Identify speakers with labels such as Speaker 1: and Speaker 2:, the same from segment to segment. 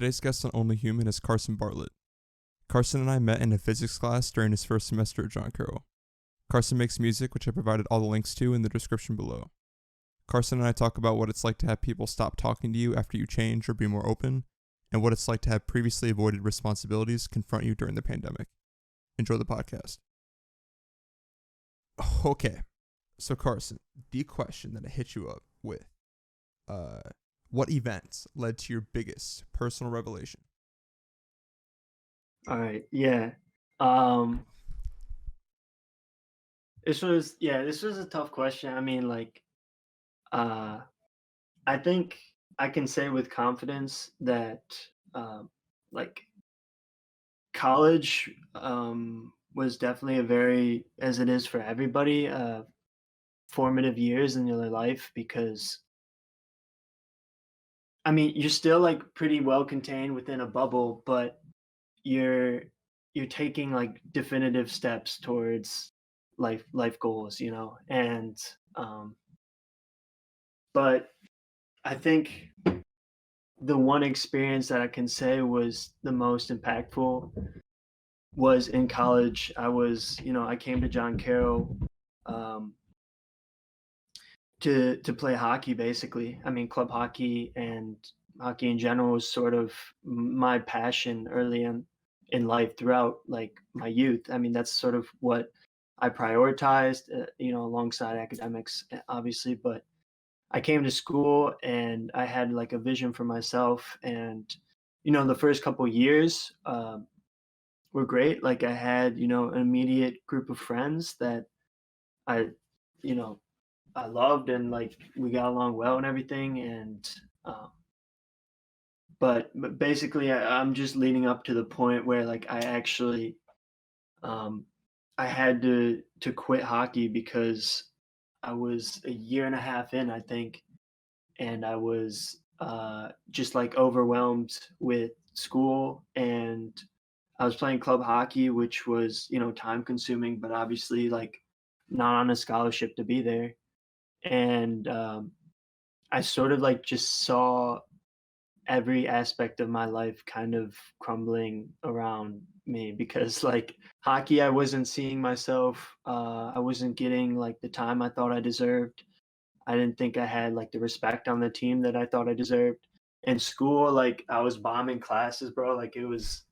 Speaker 1: Today's guest on Only Human is Carson Bartlett. Carson and I met in a physics class during his first semester at John Carroll. Carson makes music, which I provided all the links to in the description below. Carson and I talk about what it's like to have people stop talking to you after you change or be more open, and what it's like to have previously avoided responsibilities confront you during the pandemic. Enjoy the podcast. Okay, so Carson, the question that I hit you up with, what events led to your biggest personal revelation?
Speaker 2: All right, yeah. Um, this was a tough question. I mean, uh, I think I can say with confidence that, um, like, college, was definitely a very, as it is for everybody, formative years in your life because, I mean, you're still like pretty well contained within a bubble, but you're you're taking like definitive steps towards life goals, and um but I think the one experience that I can say was the most impactful was in college. I came to John Carroll um to play hockey, basically. I mean, club hockey and hockey in general was sort of my passion early in life throughout like my youth. I mean, that's sort of what I prioritized, alongside academics, obviously. But I came to school and I had like a vision for myself, and the first couple years were great. Like I had an immediate group of friends that I, you know, I loved, and like we got along well and everything. And um, but basically, I'm just leading up to the point where like I actually um, I had to quit hockey because I was a year and a half in, I think, and I was just like overwhelmed with school, and I was playing club hockey, which was time consuming, but obviously like not on a scholarship to be there. And I sort of like just saw every aspect of my life kind of crumbling around me because like hockey, I wasn't seeing myself. I wasn't getting like the time I thought I deserved. I didn't think I had like the respect on the team that I thought I deserved. In school, like I was bombing classes, bro. Like it was.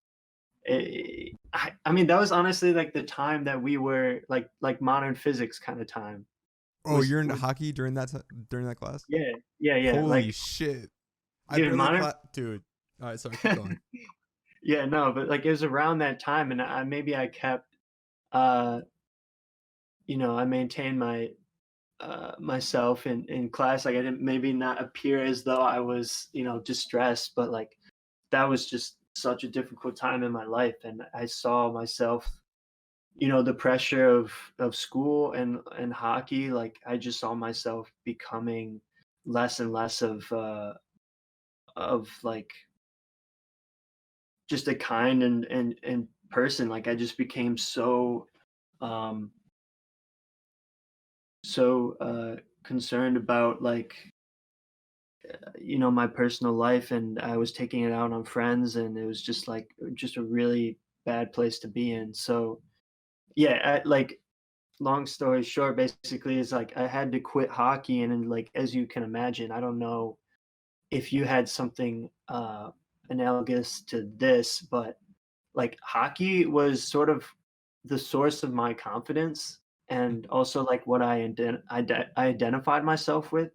Speaker 2: I mean, that was honestly like the time that we were like modern physics kind of time.
Speaker 1: Oh,
Speaker 2: Was,
Speaker 1: you're into
Speaker 2: was
Speaker 1: hockey during that class?
Speaker 2: Yeah, yeah, yeah.
Speaker 1: Holy
Speaker 2: Like,
Speaker 1: shit! I
Speaker 2: dude,
Speaker 1: barely
Speaker 2: modern.
Speaker 1: dude. All right, sorry, keep going.
Speaker 2: Yeah, no, but like it was around that time, and I kept, uh, I maintained myself in class. Like I didn't maybe not appear as though I was distressed, but like that was just such a difficult time in my life, and I saw myself, the pressure of school and hockey. Like I just saw myself becoming less and less of like just a kind and person. Like I just became um so concerned about like my personal life, and I was taking it out on friends, and it was just like just a really bad place to be in. So yeah, like long story short, basically is like I had to quit hockey, and then like as you can imagine, I don't know if you had something analogous to this, but like hockey was sort of the source of my confidence, and also like what I identified myself with.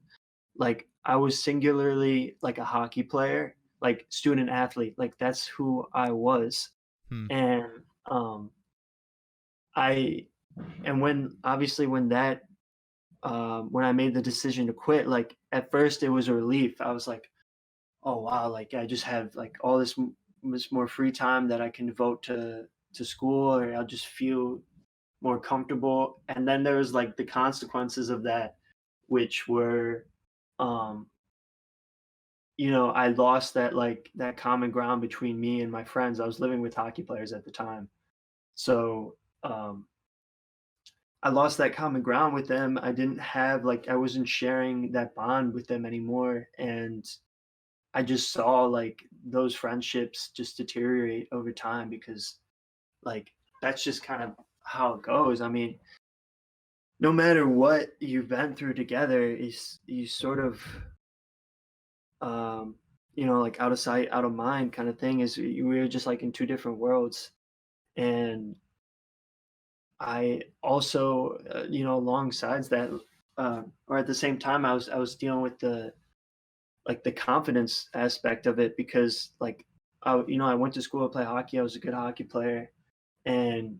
Speaker 2: Like I was singularly like a hockey player, like student athlete. Like that's who I was.
Speaker 1: Hmm.
Speaker 2: And um I and when obviously when I made the decision to quit, like at first it was a relief. I was like, oh wow, like I just have like all this more free time that I can devote to school, or I'll just feel more comfortable. And then there was like the consequences of that, which were um I lost that common ground between me and my friends. I was living with hockey players at the time. So I lost that common ground with them. I wasn't sharing that bond with them anymore. And I just saw like those friendships just deteriorate over time because like that's just kind of how it goes. I mean, no matter what you've been through together, is you sort of um like out of sight, out of mind kind of thing is we were just like in two different worlds. And I also, alongside that, or at the same time, I was dealing with the confidence aspect of it because I went to school to play hockey. I was a good hockey player, and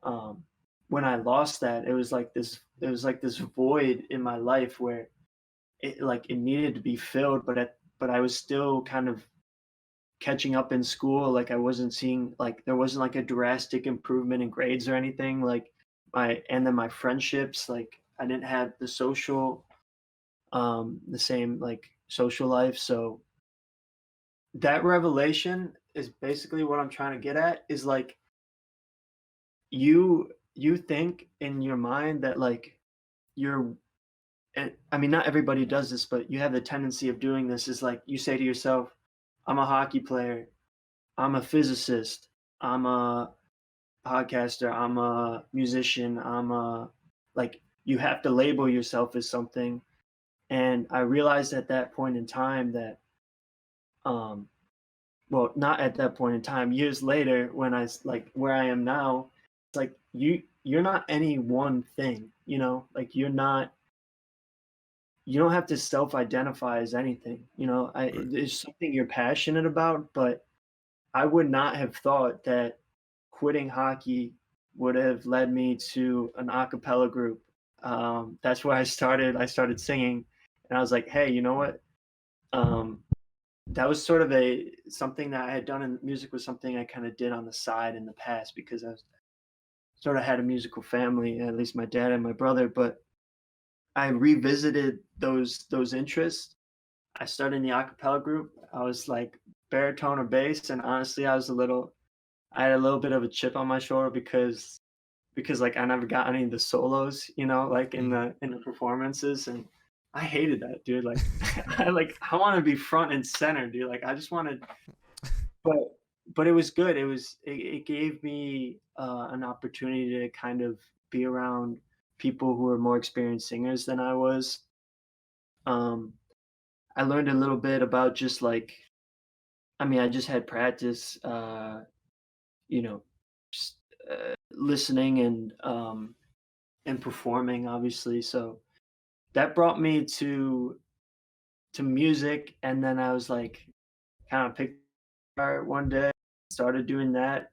Speaker 2: um, when I lost that, it was like this void in my life where it needed to be filled, but I was still kind of catching up in school. Like I wasn't seeing like there wasn't like a drastic improvement in grades or anything. Like my friendships, like I didn't have the same like social life. So that revelation is basically what I'm trying to get at is like you think in your mind that like you're and I mean not everybody does this, but you have the tendency of doing this is like you say to yourself, I'm a hockey player, I'm a physicist, I'm a podcaster, I'm a musician, I'm a like you have to label yourself as something. And I realized at that point in time that um well, not at that point in time, years later when like where I am now, it's like you're not any one thing, like you don't have to self-identify as anything,
Speaker 1: Right.
Speaker 2: there's something you're passionate about, but I would not have thought that quitting hockey would have led me to an a cappella group. That's where I started. I started singing, and I was like, "Hey, you know what?" Um, that was sort of a something that I had done in music was something I kind of did on the side in the past because sort of had a musical family, at least my dad and my brother. But I revisited those interests. I started in the a cappella group. I was like baritone or bass, and honestly, I had a little bit of a chip on my shoulder because like I never got any of the solos, like
Speaker 1: Mm.
Speaker 2: in the performances, and I hated that, dude. Like I want to be front and center, dude. Like I just wanted, but it was good. It gave me an opportunity to kind of be around people who were more experienced singers than I was. Um, I learned a little bit about just like I mean, I just had practice, you know, just, listening and performing, obviously. So that brought me to music, and then I was like, kind of picked art one day, started doing that,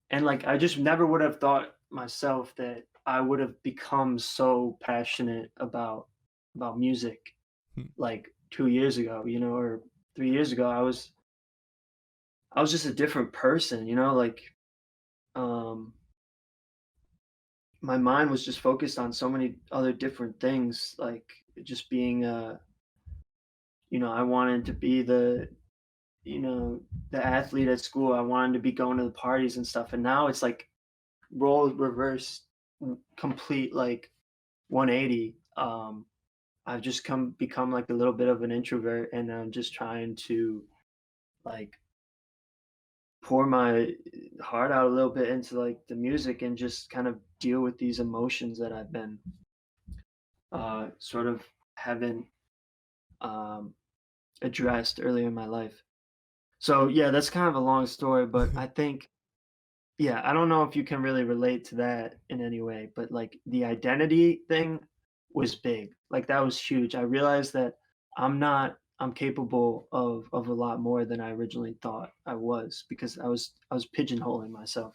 Speaker 2: and like I just never would have thought myself that I would have become so passionate about music
Speaker 1: Hmm.
Speaker 2: like 2 years ago, or 3 years ago. I was just a different person, like um my mind was just focused on so many other different things, like just being I wanted to be you know, the athlete at school. I wanted to be going to the parties and stuff. And now it's like role reverse, complete like 180. I've just become like a little bit of an introvert, and I'm just trying to like pour my heart out a little bit into like the music and just kind of deal with these emotions that I've been sort of haven't um, addressed earlier in my life. So yeah, that's kind of a long story, but I think yeah, I don't know if you can really relate to that in any way, but like the identity thing was big. Like that was huge. I realized that I'm capable of a lot more than I originally thought I was because I was pigeonholing myself.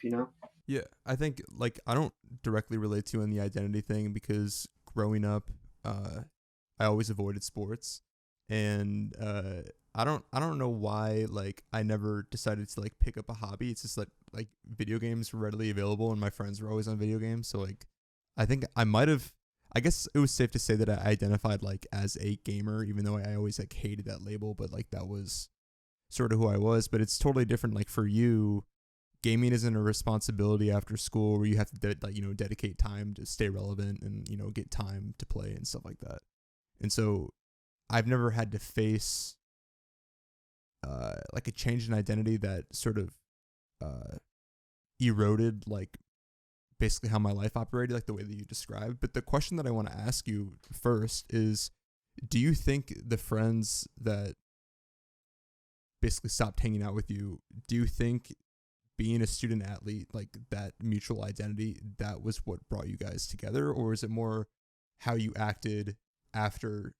Speaker 1: Yeah, I think like I don't directly relate to you on the identity thing because growing up, uh, I always avoided sports, and I don't know why like I never decided to like pick up a hobby. It's just like video games were readily available, and my friends were always on video games. So like, I think I might have. I guess it was safe to say that I identified like as a gamer, even though I always like hated that label. But like that was sort of who I was. But it's totally different. Like for you, gaming isn't a responsibility after school where you have to dedicate time to stay relevant and get time to play and stuff like that. And so I've never had to face like a change in identity that sort of eroded like basically how my life operated, like the way that you described. But the question that I want to ask you first is, do you think the friends that basically stopped hanging out with you, do you think being a student athlete, like that mutual identity, that was what brought you guys together? Or is it more how you acted after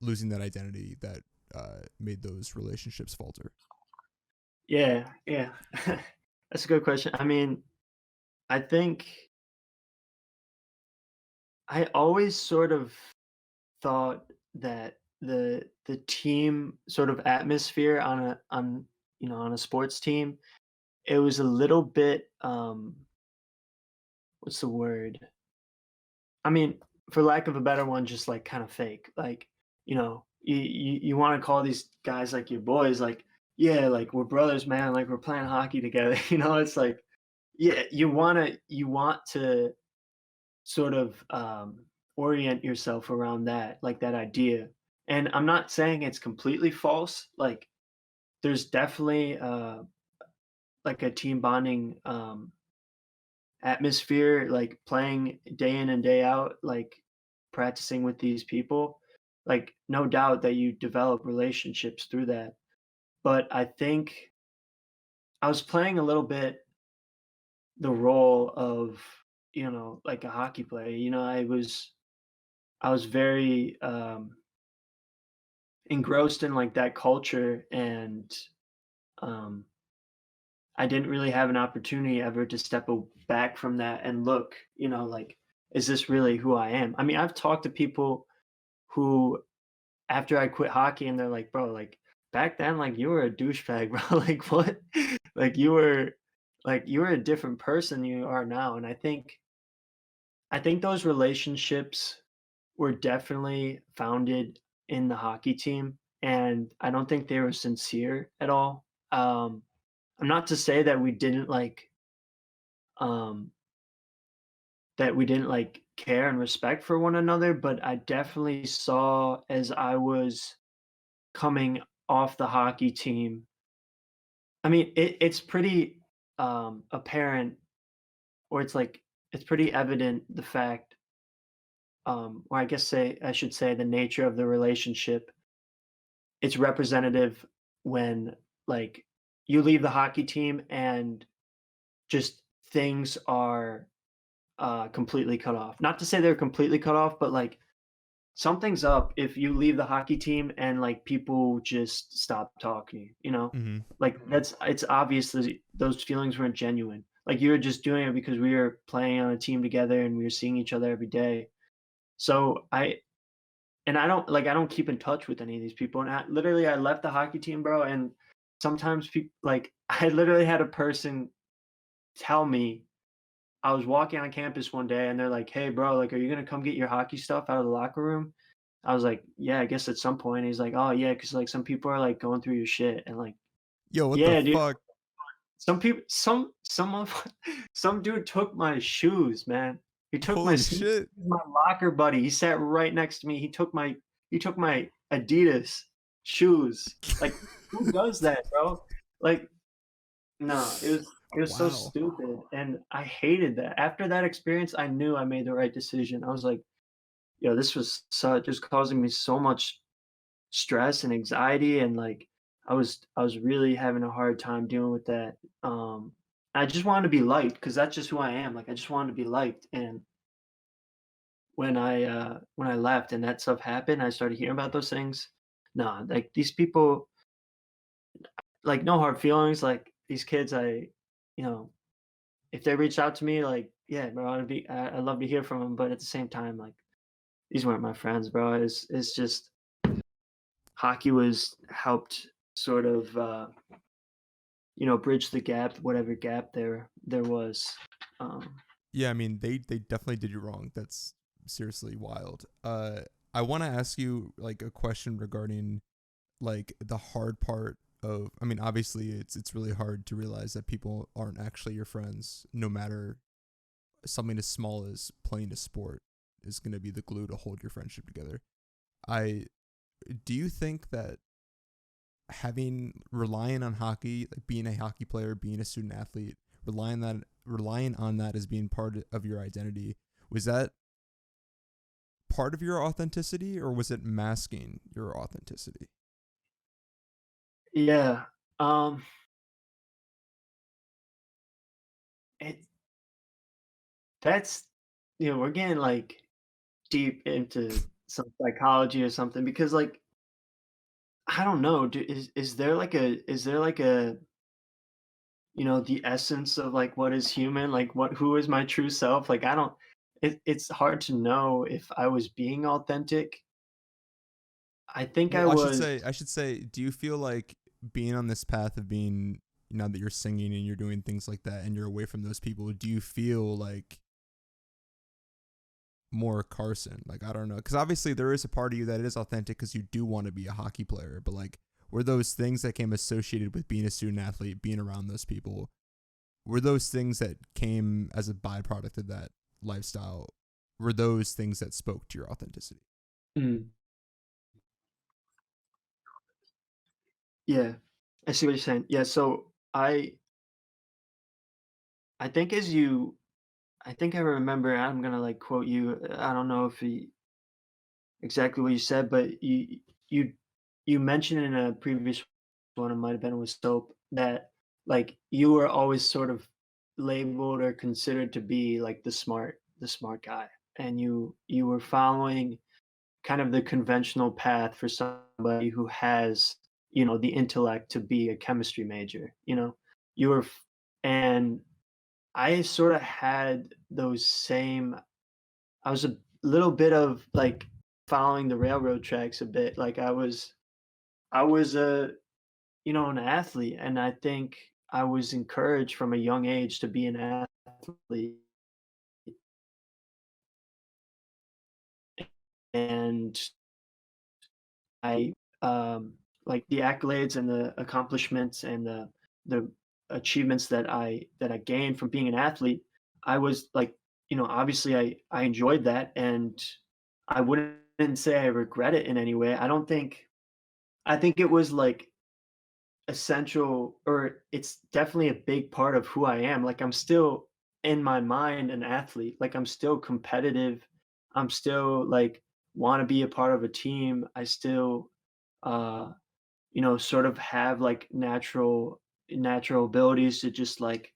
Speaker 1: losing that identity that made those relationships falter?
Speaker 2: Yeah, yeah. That's a good question. I mean, I think I always sort of thought that the team sort of atmosphere on a sports team, it was a little bit what's the word? I mean, for lack of a better one, just like kind of fake. Like, you want to call these guys like your boys, like, yeah, like we're brothers, man, like we're playing hockey together. It's like, yeah, you want to sort of orient yourself around that, like that idea. And I'm not saying it's completely false. Like, there's definitely like a team bonding atmosphere, like playing day in and day out, like practicing with these people. Like, no doubt that you develop relationships through that. But I think I was playing a little bit the role of, like a hockey player. I was very engrossed in like that culture, and um I didn't really have an opportunity ever to step back from that and look, like, is this really who I am? I mean, I've talked to people who, after I quit hockey, and they're like, bro, like back then, like you were a douchebag, bro. Like what? Like you were a different person than you are now. And I think those relationships were definitely founded in the hockey team. And I don't think they were sincere at all. I'm not to say um that we didn't like care and respect for one another, but I definitely saw, as I was coming off the hockey team. I mean, it's pretty apparent, or it's pretty evident, the fact, or I should say the nature of the relationship. It's representative when, like, you leave the hockey team and just things are completely cut off. Not to say they're completely cut off, but like something's up if you leave the hockey team and like people just stop talking,
Speaker 1: Mm-hmm.
Speaker 2: like it's obvious that those feelings weren't genuine. Like, you were just doing it because we were playing on a team together and we were seeing each other every day. So I don't keep in touch with any of these people. And I left the hockey team, bro. And sometimes people, like, I literally had a person tell me, I was walking on campus one day and they're like, "Hey, bro, like, are you gonna come get your hockey stuff out of the locker room?" I was like, "Yeah, I guess at some point." He's like, "Oh yeah, because like some people are like going through your shit," and like,
Speaker 1: Yo, what the
Speaker 2: yeah, dude.
Speaker 1: fuck?
Speaker 2: Some people, some of, some dude took my shoes, man. He took my
Speaker 1: Holy
Speaker 2: sneakers,
Speaker 1: shit.
Speaker 2: my locker buddy. He sat right next to me. He took my Adidas shoes. Like, who does that, bro? Like, no, it was so
Speaker 1: Wow.
Speaker 2: stupid, and I hated that. After that experience, I knew I made the right decision. I was like, "Yo, this was just causing me so much stress and anxiety," and like I was really having a hard time dealing with that. I just wanted to be liked because that's just who I am. Like, I just wanted to be liked, and when I left and that stuff happened, I started hearing about those things. Nah, like these people, like, no hard feelings. Like, these kids, you know, if they reached out to me, like, yeah, bro, I'd love to hear from them. But at the same time, like, these weren't my friends, bro. It's just hockey was helped sort of bridge the gap, whatever gap there was. Um,
Speaker 1: Yeah, I mean, they definitely did you wrong. That's seriously wild. I want to ask you like a question regarding like the hard part of, I mean, obviously it's really hard to realize that people aren't actually your friends, no matter something as small as playing a sport is going to be the glue to hold your friendship together. I Do you think that having relying on hockey, like being a hockey player, being a student athlete, relying on that as being part of your identity, was that part of your authenticity or was it masking your authenticity?
Speaker 2: Yeah. Um, it that's we're getting like deep into some psychology or something because like I don't know, is there like a the essence of like what is human, like what who is my true self? Like I don't it's hard to know if I was being authentic. I think I
Speaker 1: Well, I should
Speaker 2: was.
Speaker 1: say, do you feel like being on this path of being, now that you're singing and you're doing things like that and you're away from those people, do you feel like more Carson? Like, I don't know, because obviously there is a part of you that is authentic because you do want to be a hockey player, but like, were those things that came associated with being a student athlete, being around those people, were those things that came as a byproduct of that lifestyle? Were those things that spoke to your authenticity?
Speaker 2: Mm, yeah. I see what you're saying. Yeah, so I think as you I think I remember I'm gonna like quote you. I don't know if exactly what you said, but you you mentioned in a previous one, it might have been with soap, that like you were always sort of labeled or considered to be like the smart guy, and you were following kind of the conventional path for somebody who has the intellect to be a chemistry major. You were, and I sort of had those same. I was a little bit of like following the railroad tracks a bit. Like I was a an athlete, and I think I was encouraged from a young age to be an athlete, and I like the accolades and the accomplishments and the achievements that I gained from being an athlete. I was like, obviously I enjoyed that, and I wouldn't say I regret it in any way. I think it was like essential, or it's definitely a big part of who I am. Like I'm still in my mind an athlete. Like I'm still competitive. I'm still like want to be a part of a team. I still uh sort of have like natural abilities to just like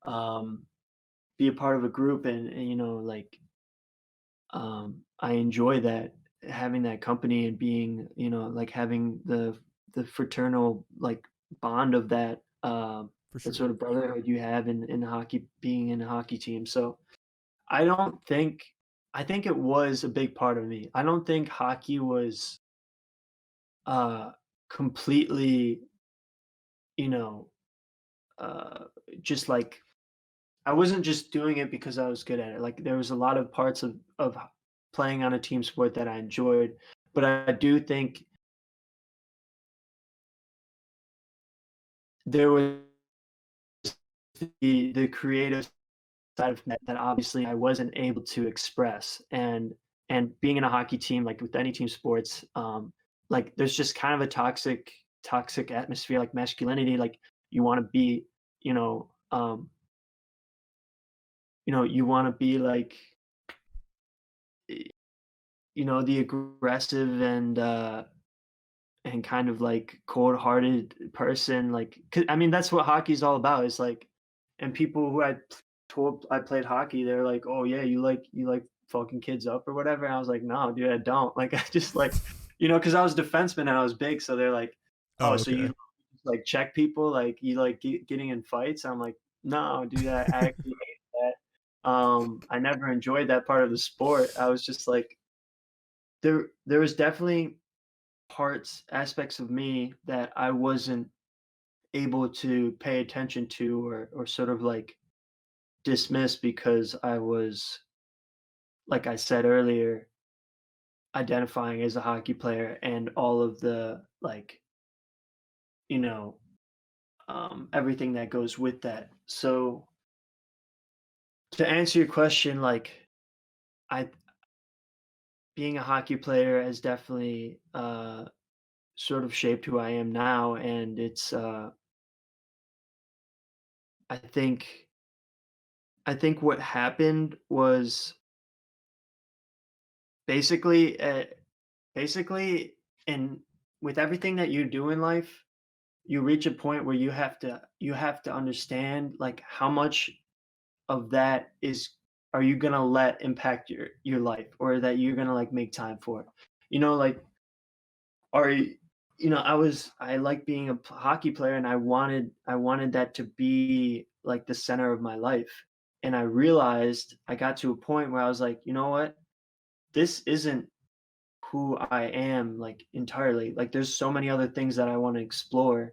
Speaker 2: um be a part of a group, and like I enjoy that, having that company and being, like having the fraternal like bond of
Speaker 1: For
Speaker 2: that
Speaker 1: sure.
Speaker 2: sort of brotherhood you have in hockey, being in a hockey team. So I don't think I think it was a big part of me. I don't think hockey was uh completely, you know, uh just like I wasn't just doing it because I was good at it. Like there was a lot of parts of playing on a team sport that I enjoyed, but I do think there was the creative side of that obviously I wasn't able to express, and being in a hockey team, like with any team sports, like there's just kind of a toxic atmosphere, like masculinity, like you want to be, you know, um, you want to be like the aggressive and kind of like cold-hearted person, like I mean that's what hockey's all about. Is like, and people who told I played hockey, they're like, "Oh yeah, you like fucking kids up or whatever." And I was like, "No, dude, I don't." Like I just like, because I was defenseman and I was big, so they're like,
Speaker 1: Oh,
Speaker 2: "Oh, so you
Speaker 1: okay.
Speaker 2: like check people, like you like getting in fights?" I'm like, "No, dude, I actually hate that." I never enjoyed that part of the sport. I was just like, there was definitely aspects of me that I wasn't able to pay attention to, or sort of like dismiss, because I was, like I said earlier, identifying as a hockey player and all of the like, you know, everything that goes with that. So to answer your question, like I being a hockey player has definitely sort of shaped who I am now. And I think I think what happened was basically basically in with everything that you do in life, you reach a point where you have to understand like how much of that is are you gonna let impact your life, or that you're gonna like make time for it. Like, are I like being a hockey player, and I wanted that to be like the center of my life. And I realized I got to a point where I was like, you know what? This isn't who I am like entirely. Like there's so many other things that I want to explore.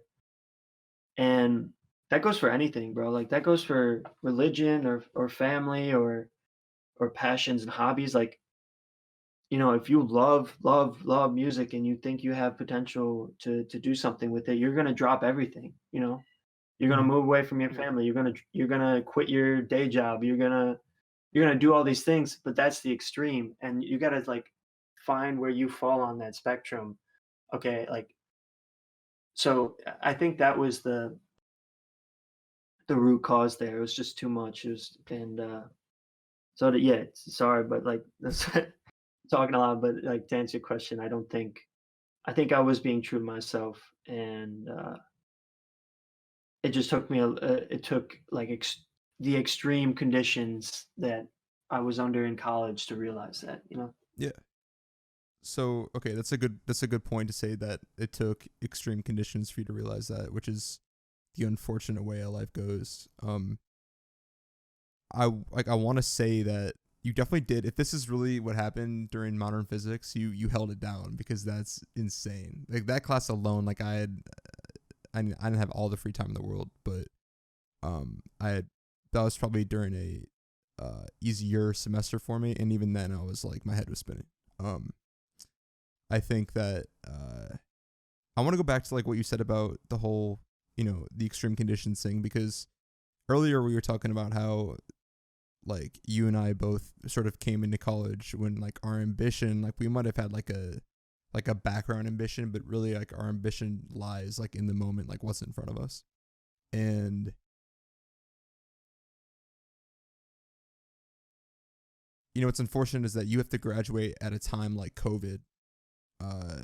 Speaker 2: And that goes for anything, bro. Like that goes for religion or family or passions and hobbies. Like, if you love music and you think you have potential to do something with it, you're gonna drop everything. You're gonna
Speaker 1: Mhm.
Speaker 2: move away from your family. You're gonna quit your day job. You're gonna do all these things, but that's the extreme. And you gotta like find where you fall on that spectrum. Okay, like so I think that was the root cause there. It was just too much. It was and so yeah, sorry, but like that's talking a lot, but like to answer your question, I think I was being true to myself, and it just took me it took like the extreme conditions that I was under in college to realize that.
Speaker 1: Yeah. So okay, that's a good point to say that it took extreme conditions for you to realize that, which is the unfortunate way a life goes. I want to say that you definitely did. If this is really what happened during modern physics, you held it down, because that's insane. Like that class alone, like I didn't have all the free time in the world, but I had that was probably during a easier semester for me, and even then I was like my head was spinning. Um, I think that I want to go back to like what you said about the whole the extreme conditions thing, because earlier we were talking about how like you and I both sort of came into college when like our ambition, like we might have had like a background ambition, but really like our ambition lies like in the moment, like what's in front of us. And what's unfortunate is that you have to graduate at a time like COVID, uh,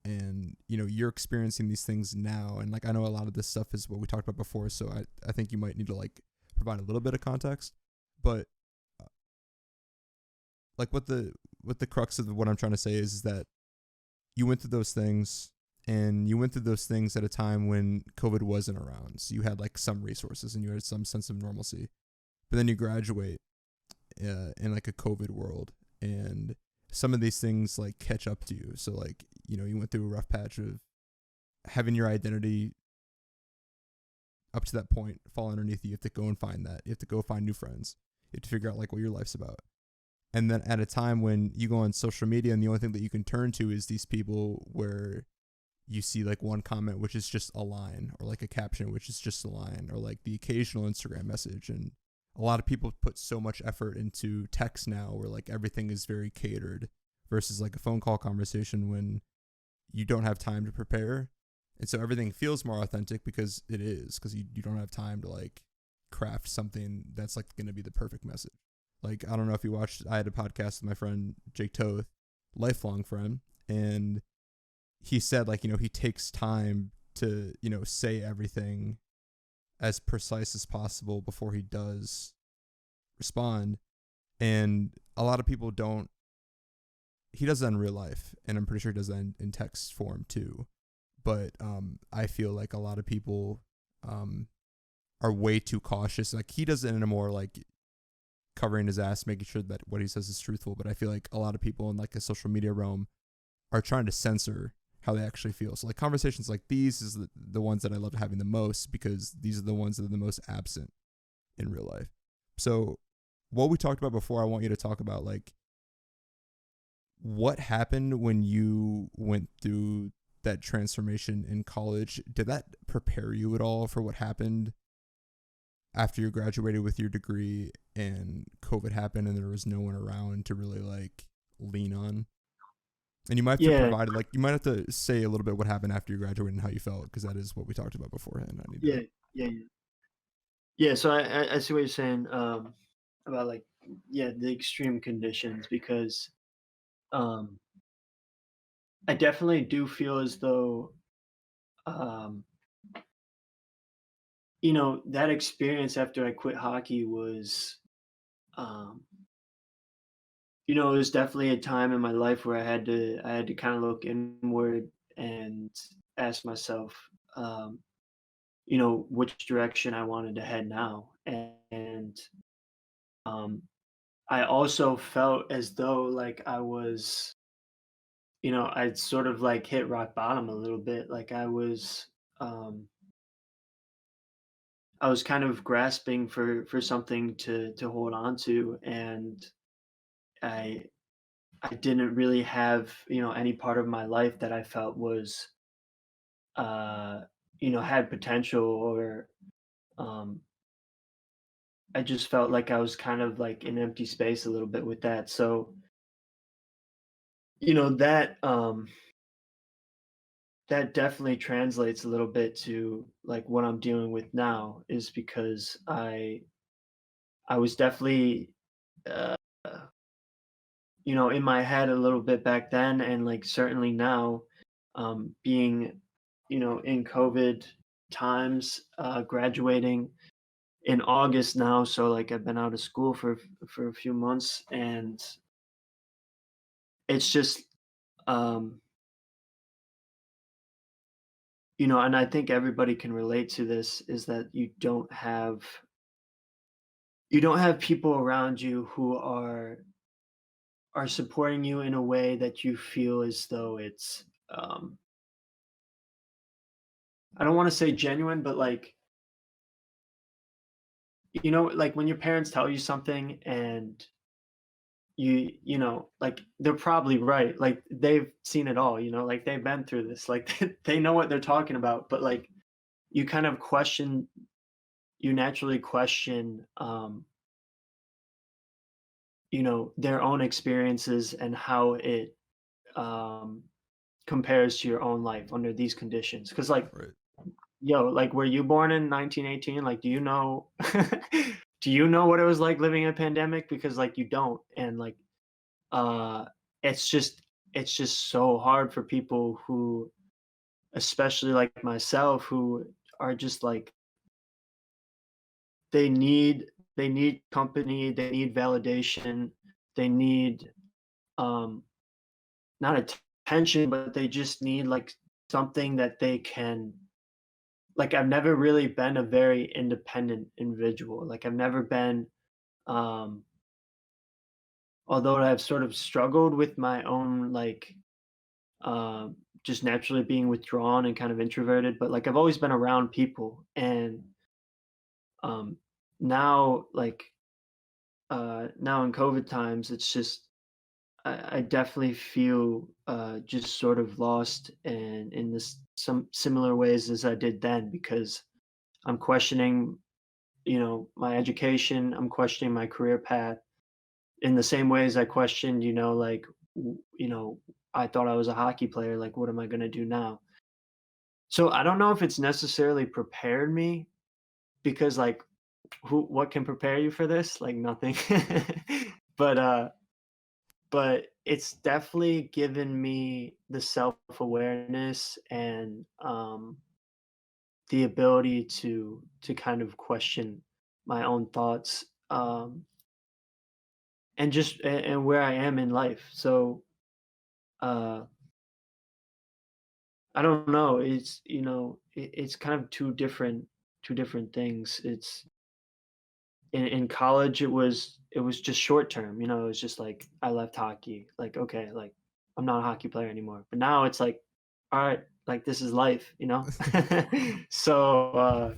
Speaker 1: and you're experiencing these things now, and like I know a lot of this stuff is what we talked about before, so I think you might need to like provide a little bit of context, but uh, like what the crux of what I'm trying to say is that you went through those things, and you went through those things at a time when COVID wasn't around, so you had like some resources and you had some sense of normalcy, but then you graduate in like a COVID world, and some of these things like catch up to you. So like you went through a rough patch of having your identity up to that point fall underneath you. You have to go and find that. You have to go find new friends. You have to figure out like what your life's about. And then at a time when you go on social media and the only thing that you can turn to is these people where you see like one comment which is just a line, or like a caption which is just a line, or like the occasional Instagram message. And a lot of people put so much effort into text now, where like everything is very catered, versus like a phone call conversation when you don't have time to prepare. And so everything feels more authentic because it is, because you don't have time to like craft something that's like going to be the perfect message. Like, I don't know if you watched, I had a podcast with my friend Jake Toth, lifelong friend, and he said like, he takes time to, say everything as precise as possible before he does respond. And a lot of people don't, he does that in real life, and I'm pretty sure he does that in text form too. But I feel like a lot of people um, are way too cautious. Like he does it in a more like covering his ass, making sure that what he says is truthful. But I feel like a lot of people in like a social media realm are trying to censor how they actually feel. So like conversations like these is the ones that I love having the most, because these are the ones that are the most absent in real life. So what we talked about before, I want you to talk about like what happened when you went through that transformation in college. Did that prepare you at all for what happened after you graduated with your degree and COVID happened and there was no one around to really like lean on? And you might have to
Speaker 2: Yeah,
Speaker 1: provide like you might have to say a little bit what happened after you graduated and how you felt because that is what we talked about beforehand. I need to.
Speaker 2: yeah, yeah. Yeah, so I see what you're saying, about, like, yeah, the extreme conditions because, um, I definitely do feel as though, um, that experience after I quit hockey was, um, it was definitely a time in my life where I had to kinda look inward and ask myself, which direction I wanted to head now, and, um, I also felt as though, like, I'd sort of, like, hit rock bottom a little bit, like, um I was kind of grasping for something to hold on to, and I I didn't really have, any part of my life that I felt was, uh, had potential or, um, I just felt like I was kind of, like, in empty space a little bit with that, so, that definitely translates a little bit to, like, what I'm dealing with now is because I was definitely, uh, in my head a little bit back then and, like, certainly now, being, in COVID times, graduating in August now, so, like, I've been out of school for a few months, and it's just, um, and I think everybody can relate to this, is that you don't have people around you who are supporting you in a way that you feel as though it's, I don't want to say genuine, but like, like when your parents tell you something and like they're probably right. Like they've seen it all, like they've been through this. Like they know what they're talking about, but like you kind of question, you naturally question, their own experiences and how it, um, compares to your own life under these conditions. Because like,
Speaker 1: Right.
Speaker 2: yo, like, were you born in 1918? Like, do you know do you know what it was like living in a pandemic? Because, like, you don't, and, like, uh, it's just it's just so hard for people who especially like myself, who are just, like, they need company, they need validation, they need, um, not attention, but they just need, like, something that they can. Like, I've never really been a very independent individual, like, I've never been, um although I've sort of struggled with my own, like, just naturally being withdrawn and kind of introverted, but, like, I've always been around people, and, um, now, like, now in COVID times, it's just I definitely feel, just sort of lost and in this some similar ways as I did then because I'm questioning my education, I'm questioning my career path in the same ways I questioned, like, I thought I was a hockey player. Like, what am I going to do now? So I don't know if it's necessarily prepared me because, like, what can prepare you for this? Like, nothing. but, but it's definitely given me the self awareness and, the ability to kind of question my own thoughts. And just and where I am in life. So, uh, I don't know. It's kind of two different things. It's in college. It was just short term. It was just like I left hockey. Like okay, like I'm not a hockey player anymore. But now it's like, all right, like this is life. So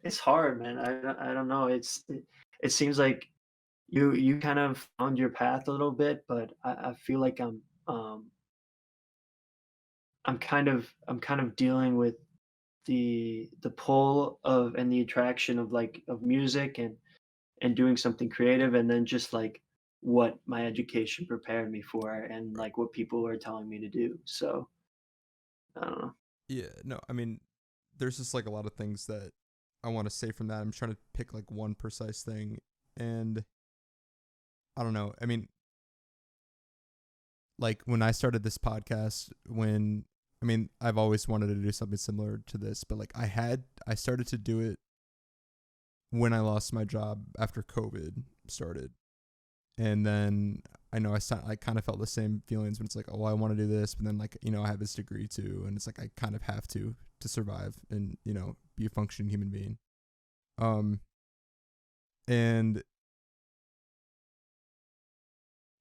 Speaker 2: it's hard, man. I don't know. It seems like you kind of found your path a little bit, but I feel like I'm kind of dealing with the pull of and the attraction of like of music and doing something creative and then just like what my education prepared me for and like what people were telling me to do. So I don't know.
Speaker 1: Yeah, no, I mean, there's just like a lot of things that I want to say from that. I'm trying to pick like one precise thing, and I don't know. I mean, like when I started this podcast, I've always wanted to do something similar to this, but like I started to do it when I lost my job after COVID started. And then I know I kind of felt the same feelings when it's like, oh, I want to do this, but then like, I have this degree too, and it's like I kind of have to survive and, be a functioning human being. And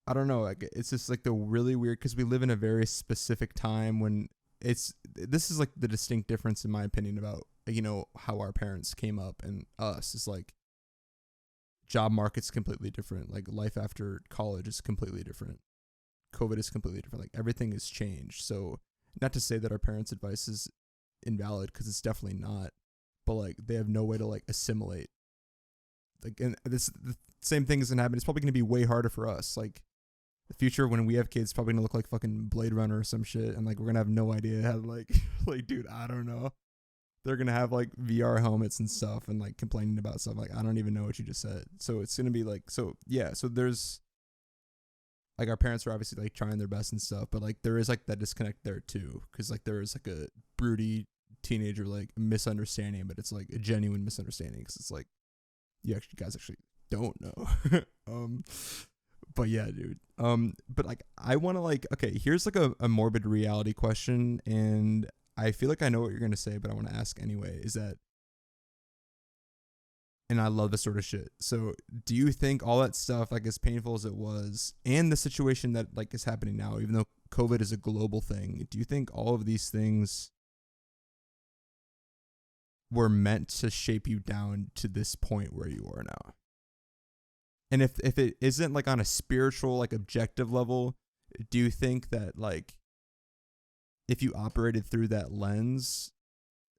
Speaker 1: I don't know, like it's just like the really weird, because we live in a very specific time when this is like the distinct difference in my opinion about, how our parents came up and us is like job market's completely different. Like life after college is completely different. COVID is completely different. Like everything has changed. So not to say that our parents' advice is invalid, because it's definitely not, but like they have no way to like assimilate. Like, and the same thing is gonna happen. It's probably gonna be way harder for us. Like the future when we have kids probably gonna look like fucking Blade Runner or some shit, and like we're gonna have no idea how to like like dude, I don't know. They're gonna have like VR helmets and stuff and like complaining about stuff like I don't even know what you just said. So it's gonna be like, so yeah, so there's like our parents are obviously like trying their best and stuff, but like there is like that disconnect there too, because like there is like a broody teenager like misunderstanding, but it's like a genuine misunderstanding, because it's like you guys actually don't know. But yeah, dude. But like I want to like, okay, here's like a morbid reality question, and I feel like I know what you're gonna say, but I want to ask anyway. Is that, and I love this sort of shit. So, do you think all that stuff, like as painful as it was, and the situation that like is happening now, even though COVID is a global thing, do you think all of these things were meant to shape you down to this point where you are now? And if it isn't like on a spiritual, like objective level, do you think that like if you operated through that lens,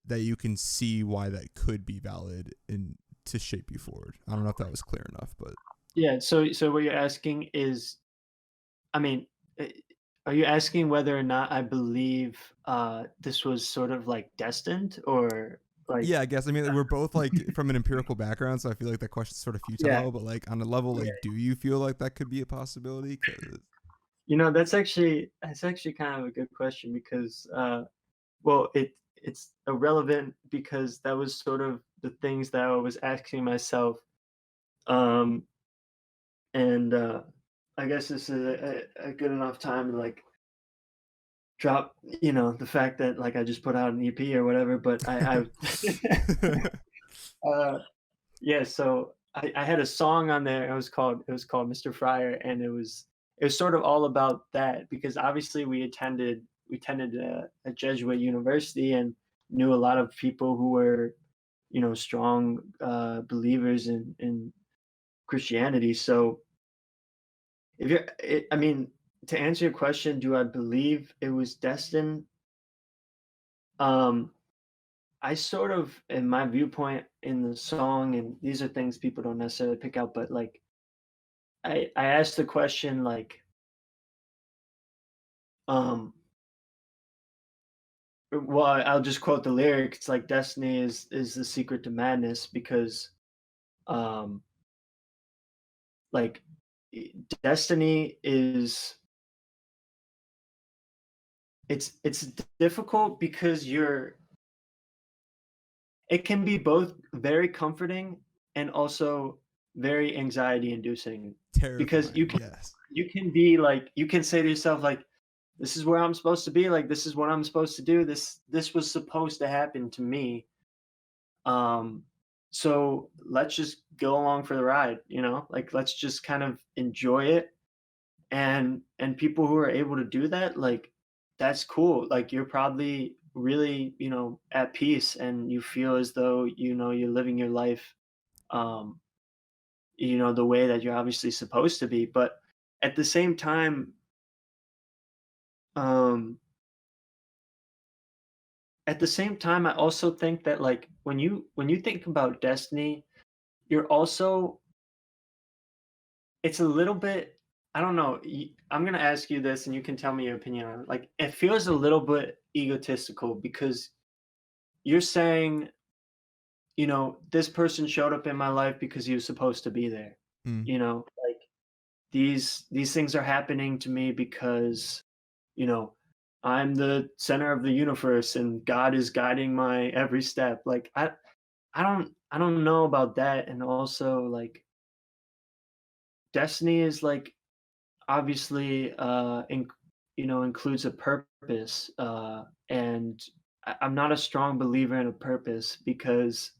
Speaker 1: that you can see why that could be valid and to shape you forward? I don't know if that was clear enough, but
Speaker 2: Yeah. So what you're asking is, I mean, are you asking whether or not I believe this was sort of like destined or
Speaker 1: yeah,
Speaker 2: like?
Speaker 1: I guess. I mean, we're both like from an empirical background, so I feel like that question's sort of
Speaker 2: Yeah.
Speaker 1: futile. But like on a level,
Speaker 2: Yeah.
Speaker 1: like, do you feel like that could be a possibility? Cause
Speaker 2: That's actually kind of a good question because well, it's irrelevant because that was sort of the things that I was asking myself. Um, and I guess this is a good enough time to like drop, the fact that like I just put out an EP or whatever. But uh, yeah. So I had a song on there. It was called Mr. Fryer, and it was sort of all about that because obviously we attended a Jesuit university and knew a lot of people who were strong believers in Christianity. So if you're, I mean, to answer your question, do I believe it was destined? Um, I sort of, in my viewpoint in the song, and these are things people don't necessarily pick out, but like I asked the question like, um, well, I'll just quote the lyric. It's like destiny is the secret to madness because, um, like destiny is it's difficult because it can be both very comforting and also very anxiety inducing because you
Speaker 1: terrifying.
Speaker 2: can
Speaker 1: Yes.
Speaker 2: you can be like you can say to yourself like this is where I'm supposed to be, like this is what I'm supposed to do, this was supposed to happen to me, um so let's just go along for the ride, like let's just kind of enjoy it. And people who are able to do that, like that's cool, like you're probably really at peace and you feel as though you're living your life um the way that you're obviously supposed to be. But at the same time, um I also think that like when you think about destiny, you're also it's a little bit I don't know. I'm gonna ask you this, and you can tell me your opinion on it. Like, it feels a little bit egotistical because you're saying, this person showed up in my life because he was supposed to be there.
Speaker 1: Mm.
Speaker 2: Like these things are happening to me because, you know, I'm the center of the universe and God is guiding my every step. Like I don't know about that. And also like destiny is like obviously includes a purpose. And I'm not a strong believer in a purpose because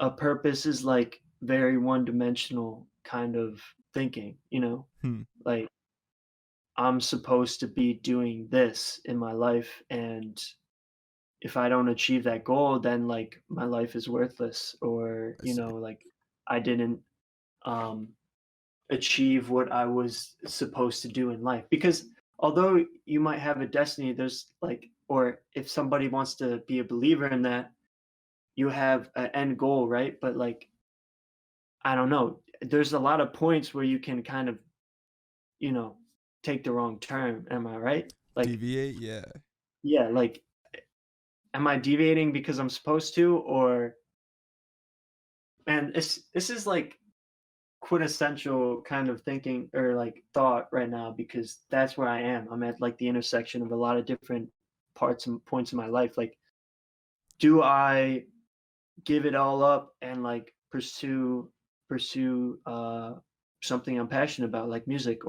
Speaker 2: a purpose is like very one dimensional kind of thinking,
Speaker 1: Hmm.
Speaker 2: like I'm supposed to be doing this in my life, and if I don't achieve that goal, then like my life is worthless, or
Speaker 1: I see.
Speaker 2: like I didn't um achieve what I was supposed to do in life. Because although you might have a destiny, there's like, or if somebody wants to be a believer in that, you have an end goal, right? But like I don't know. There's a lot of points where you can kind of, you know, take the wrong turn. Am I right? Like,
Speaker 1: Deviate, yeah.
Speaker 2: yeah, like, am I deviating because I'm supposed to, or man, this is like quintessential kind of thinking or like thought right now because that's where I am. I'm at like the intersection of a lot of different parts and points in my life. Like, do I give it all up and like pursue something I'm passionate about, like music,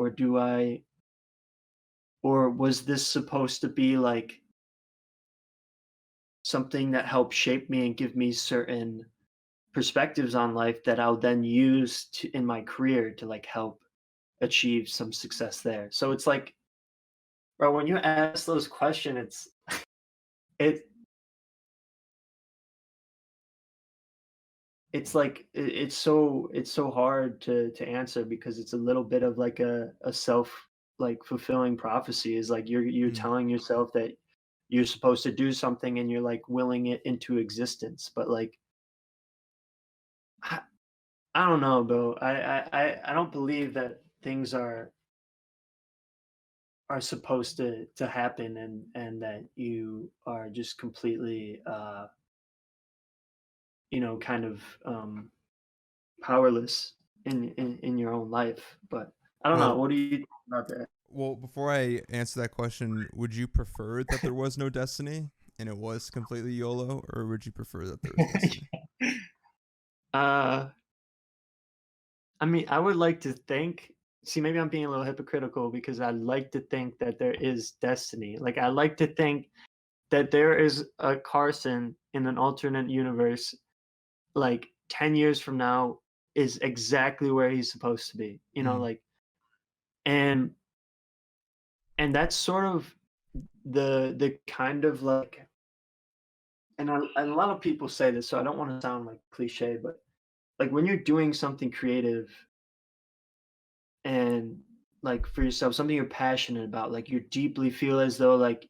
Speaker 2: or was this supposed to be like something that helped shape me and give me certain perspectives on life that I'll then use in my career to like help achieve some success there. So it's like, bro, when you ask those questions, it it's so hard to answer because it's a little bit of like a self like fulfilling prophecy. Is like you're
Speaker 1: Mm.
Speaker 2: telling yourself that you're supposed to do something and you're like willing it into existence, but like I, I don't know, bro. I don't believe that things are supposed to happen, and that you are just completely kind of powerless in your own life. But I don't know.
Speaker 1: Well,
Speaker 2: What do you think about that?
Speaker 1: before I answer that question, would you prefer that there was no destiny and it was completely YOLO, or would you prefer that there was destiny?
Speaker 2: uh I mean, I would like to think, see, maybe I'm being a little hypocritical because I like to think that there is destiny. Like, I like to think that there is a Carson in an alternate universe, like 10 years from now, is exactly where he's supposed to be.
Speaker 1: Mm.
Speaker 2: Like, and that's sort of the kind of like, and a lot of people say this, so I don't want to sound like cliche, but like when you're doing something creative and like for yourself, something you're passionate about, like you deeply feel as though like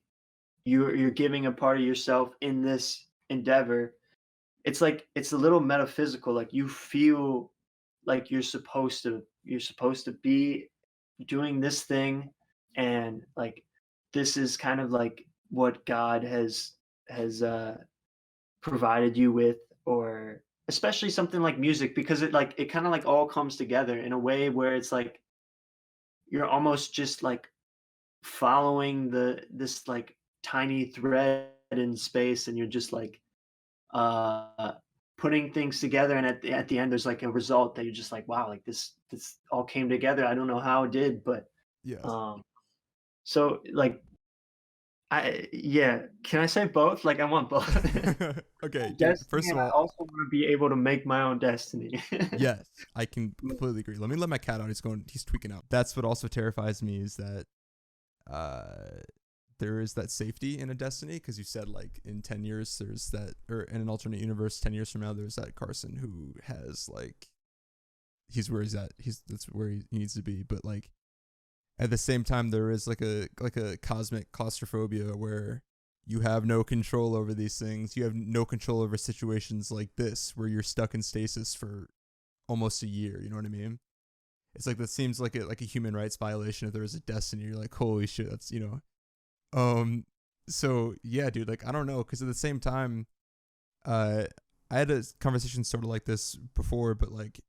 Speaker 2: you're giving a part of yourself in this endeavor. It's like it's a little metaphysical. Like you feel like you're supposed to be doing this thing, and like this is kind of like what God has provided you with, or especially something like music, because it kind of like all comes together in a way where it's like you're almost just like following this like tiny thread in space, and you're just like uh putting things together, and at the end there's like a result that you're just like, wow, like this all came together. I don't know how it did, but
Speaker 1: Yes.
Speaker 2: um so like can I say both? Like I want both.
Speaker 1: Okay, dude.
Speaker 2: Destiny,
Speaker 1: First
Speaker 2: and
Speaker 1: of
Speaker 2: I
Speaker 1: all,
Speaker 2: also want to be able to make my own destiny.
Speaker 1: yes, I can completely agree. Let me let my cat out. He's tweaking out. That's what also terrifies me is that uh there is that safety in a destiny, because you said like in 10 years there's that, or in an alternate universe 10 years from now there's that Carson who has like he's where he's at, that's where he needs to be. But like at the same time there is like a cosmic claustrophobia where you have no control over these things. You have no control over situations like this where you're stuck in stasis for almost a year, you know what I mean? It's like that seems like a human rights violation if there is a destiny. You're like, holy shit, that's Um, so yeah, dude, like I don't know, because at the same time, uh, I had a conversation sort of like this before, but like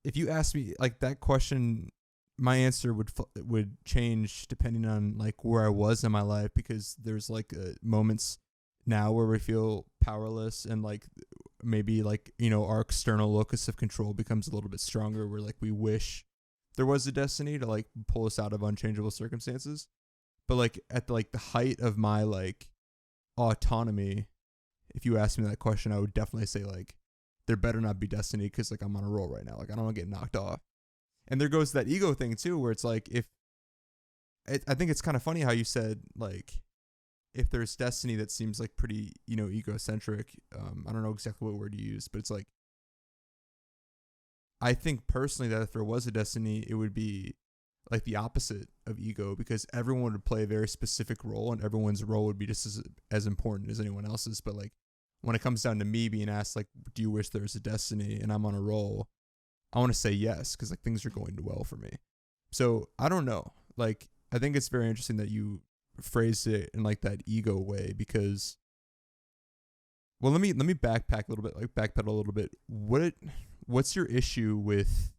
Speaker 1: if you ask me like that question, my answer would change depending on like where I was in my life, because there's like moments now where we feel powerless, and like maybe like our external locus of control becomes a little bit stronger, where like we wish there was a destiny to like pull us out of unchangeable circumstances. But like at the height of my like autonomy, if you ask me that question, I would definitely say like there better not be destiny, because like I'm on a roll right now. Like I don't want to get knocked off. And there goes that ego thing too, where it's like I think it's kind of funny how you said like if there's destiny, that seems like pretty egocentric. I don't know exactly what word you used, but it's like I think personally that if there was a destiny, it would be like the opposite of ego, because everyone would play a very specific role, and everyone's role would be just as important as anyone else's. But like when it comes down to me being asked like, do you wish there was a destiny, and I'm on a roll, I want to say yes, because like things are going well for me. So I don't know. Like I think it's very interesting that you phrased it in like that ego way, because well, let me backpack a little bit, like backpedal a little bit. What's your issue with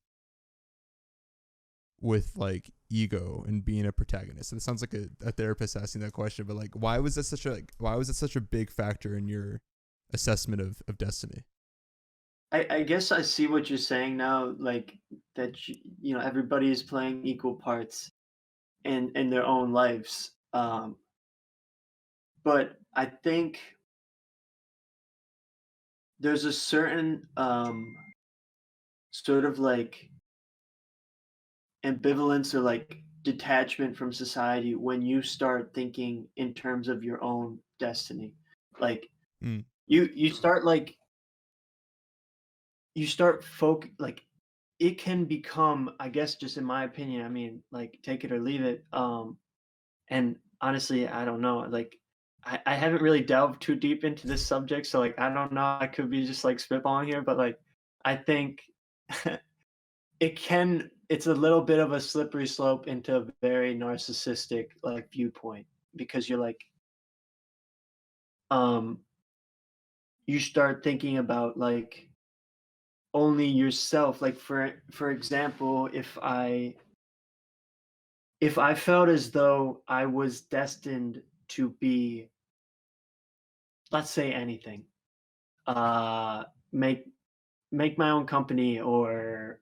Speaker 1: like ego and being a protagonist? And it sounds like a therapist asking that question, but like why was that such a big factor in your assessment of destiny?
Speaker 2: I guess I see what you're saying now, like that everybody is playing equal parts in their own lives. But I think there's a certain sort of like ambivalence or like detachment from society when you start thinking in terms of your own destiny. Like
Speaker 1: Mm,
Speaker 2: you start like you start like it can become, I guess, just in my opinion, I mean, like take it or leave it. And honestly, I don't know. Like I haven't really delved too deep into this subject, so like I don't know. I could be just like spitballing here, but like I think it's a little bit of a slippery slope into a very narcissistic like viewpoint, because you're like um you start thinking about like only yourself. Like for example, if I felt as though I was destined to be, let's say, anything, uh make make my own company, or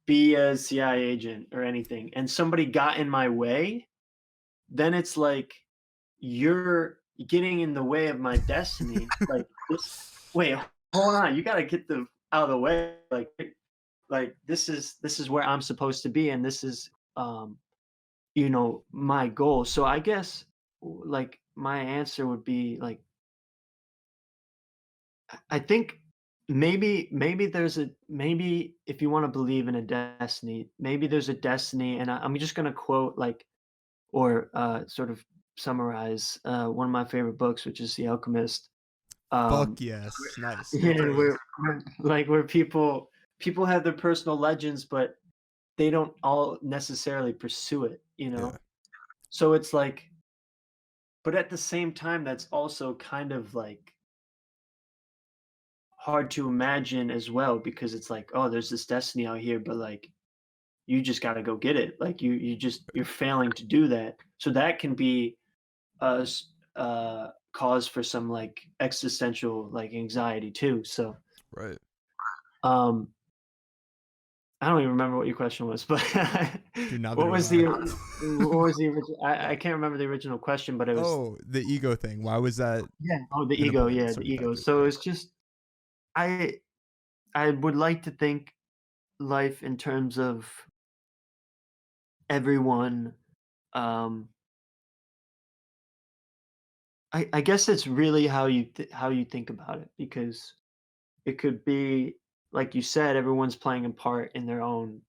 Speaker 2: be a CIA agent or anything, and somebody got in my way, then it's like you're getting in the way of my destiny. Like this, wait, hold on, you got to get the out of the way. Like this is where I'm supposed to be, and this is my goal. So I guess like my answer would be like I think maybe there's a maybe if you want to believe in a destiny, maybe there's a destiny, and I'm just gonna quote like or sort of summarize one of my favorite books, which is The Alchemist.
Speaker 1: fuck
Speaker 2: Um,
Speaker 1: yes, nice, good
Speaker 2: yeah,
Speaker 1: choice.
Speaker 2: where people have their personal legends, but they don't all necessarily pursue it, you
Speaker 1: Yeah,
Speaker 2: know. So it's like, but at the same time, that's also kind of like hard to imagine as well, because it's like, oh, there's this destiny out here, but like you just got to go get it. Like you're failing to do that. So that can be cause for some like existential like anxiety too. So
Speaker 1: right.
Speaker 2: um I don't even remember what your question was, but
Speaker 1: Dude, neither
Speaker 2: what
Speaker 1: do
Speaker 2: was
Speaker 1: I.
Speaker 2: the original? I can't remember the original question, but it was
Speaker 1: Oh, the ego thing. Why was that
Speaker 2: yeah. Oh, the
Speaker 1: an
Speaker 2: ego.
Speaker 1: important
Speaker 2: Yeah, the
Speaker 1: deciding
Speaker 2: ego.
Speaker 1: factor?
Speaker 2: So
Speaker 1: Yeah.
Speaker 2: it's just I I would like to think life in terms of everyone. Um, I guess it's really how you think about it, because it could be like you said, everyone's playing a part in their own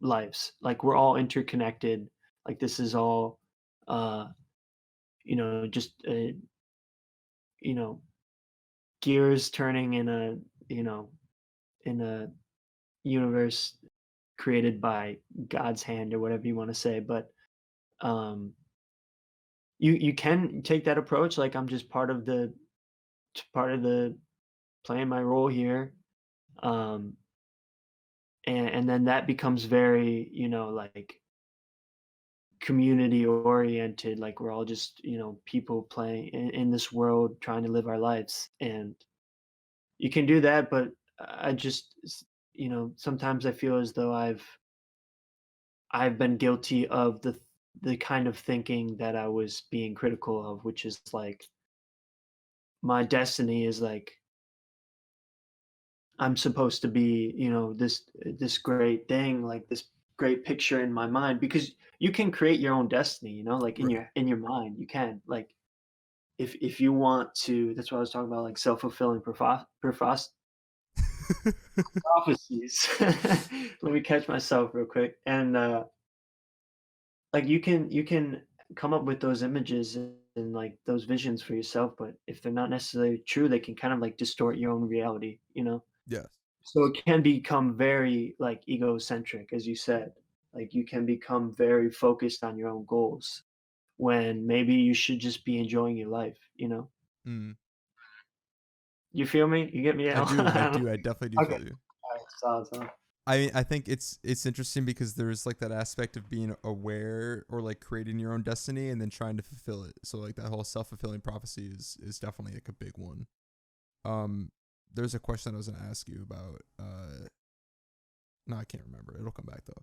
Speaker 2: lives. Like we're all interconnected. Like this is all, uh, just you know, gears turning in a you know in a universe created by God's hand or whatever you want to say, but um you can take that approach like I'm just part of the playing my role here. Um and then that becomes very, like community oriented, like we're all just, people playing in this world trying to live our lives. And you can do that, but I just sometimes I feel as though I've been guilty of the kind of thinking that I was being critical of, which is like my destiny is like I'm supposed to be, this great thing, like this great picture in my mind, because you can create your own destiny, like in
Speaker 1: Right.
Speaker 2: your mind, you can. Like if you want to, that's what I was talking about, like self-fulfilling prophecies. Let me catch myself real quick. And like you can come up with those images and like those visions for yourself, but if they're not necessarily true, they can kind of like distort your own reality.
Speaker 1: Yes.
Speaker 2: So it can become very like egocentric, as you said. Like you can become very focused on your own goals when maybe you should just be enjoying your life.
Speaker 1: Mm.
Speaker 2: You feel me? You get me
Speaker 1: I
Speaker 2: out?
Speaker 1: do. I do. I definitely do
Speaker 2: Okay.
Speaker 1: feel you.
Speaker 2: All right. Solid, solid.
Speaker 1: I think it's interesting because there's like that aspect of being aware or like creating your own destiny and then trying to fulfill it. So like that whole self-fulfilling prophecy is definitely like a big one. Um there's a question I was gonna ask you about. No, I can't remember. It'll come back though.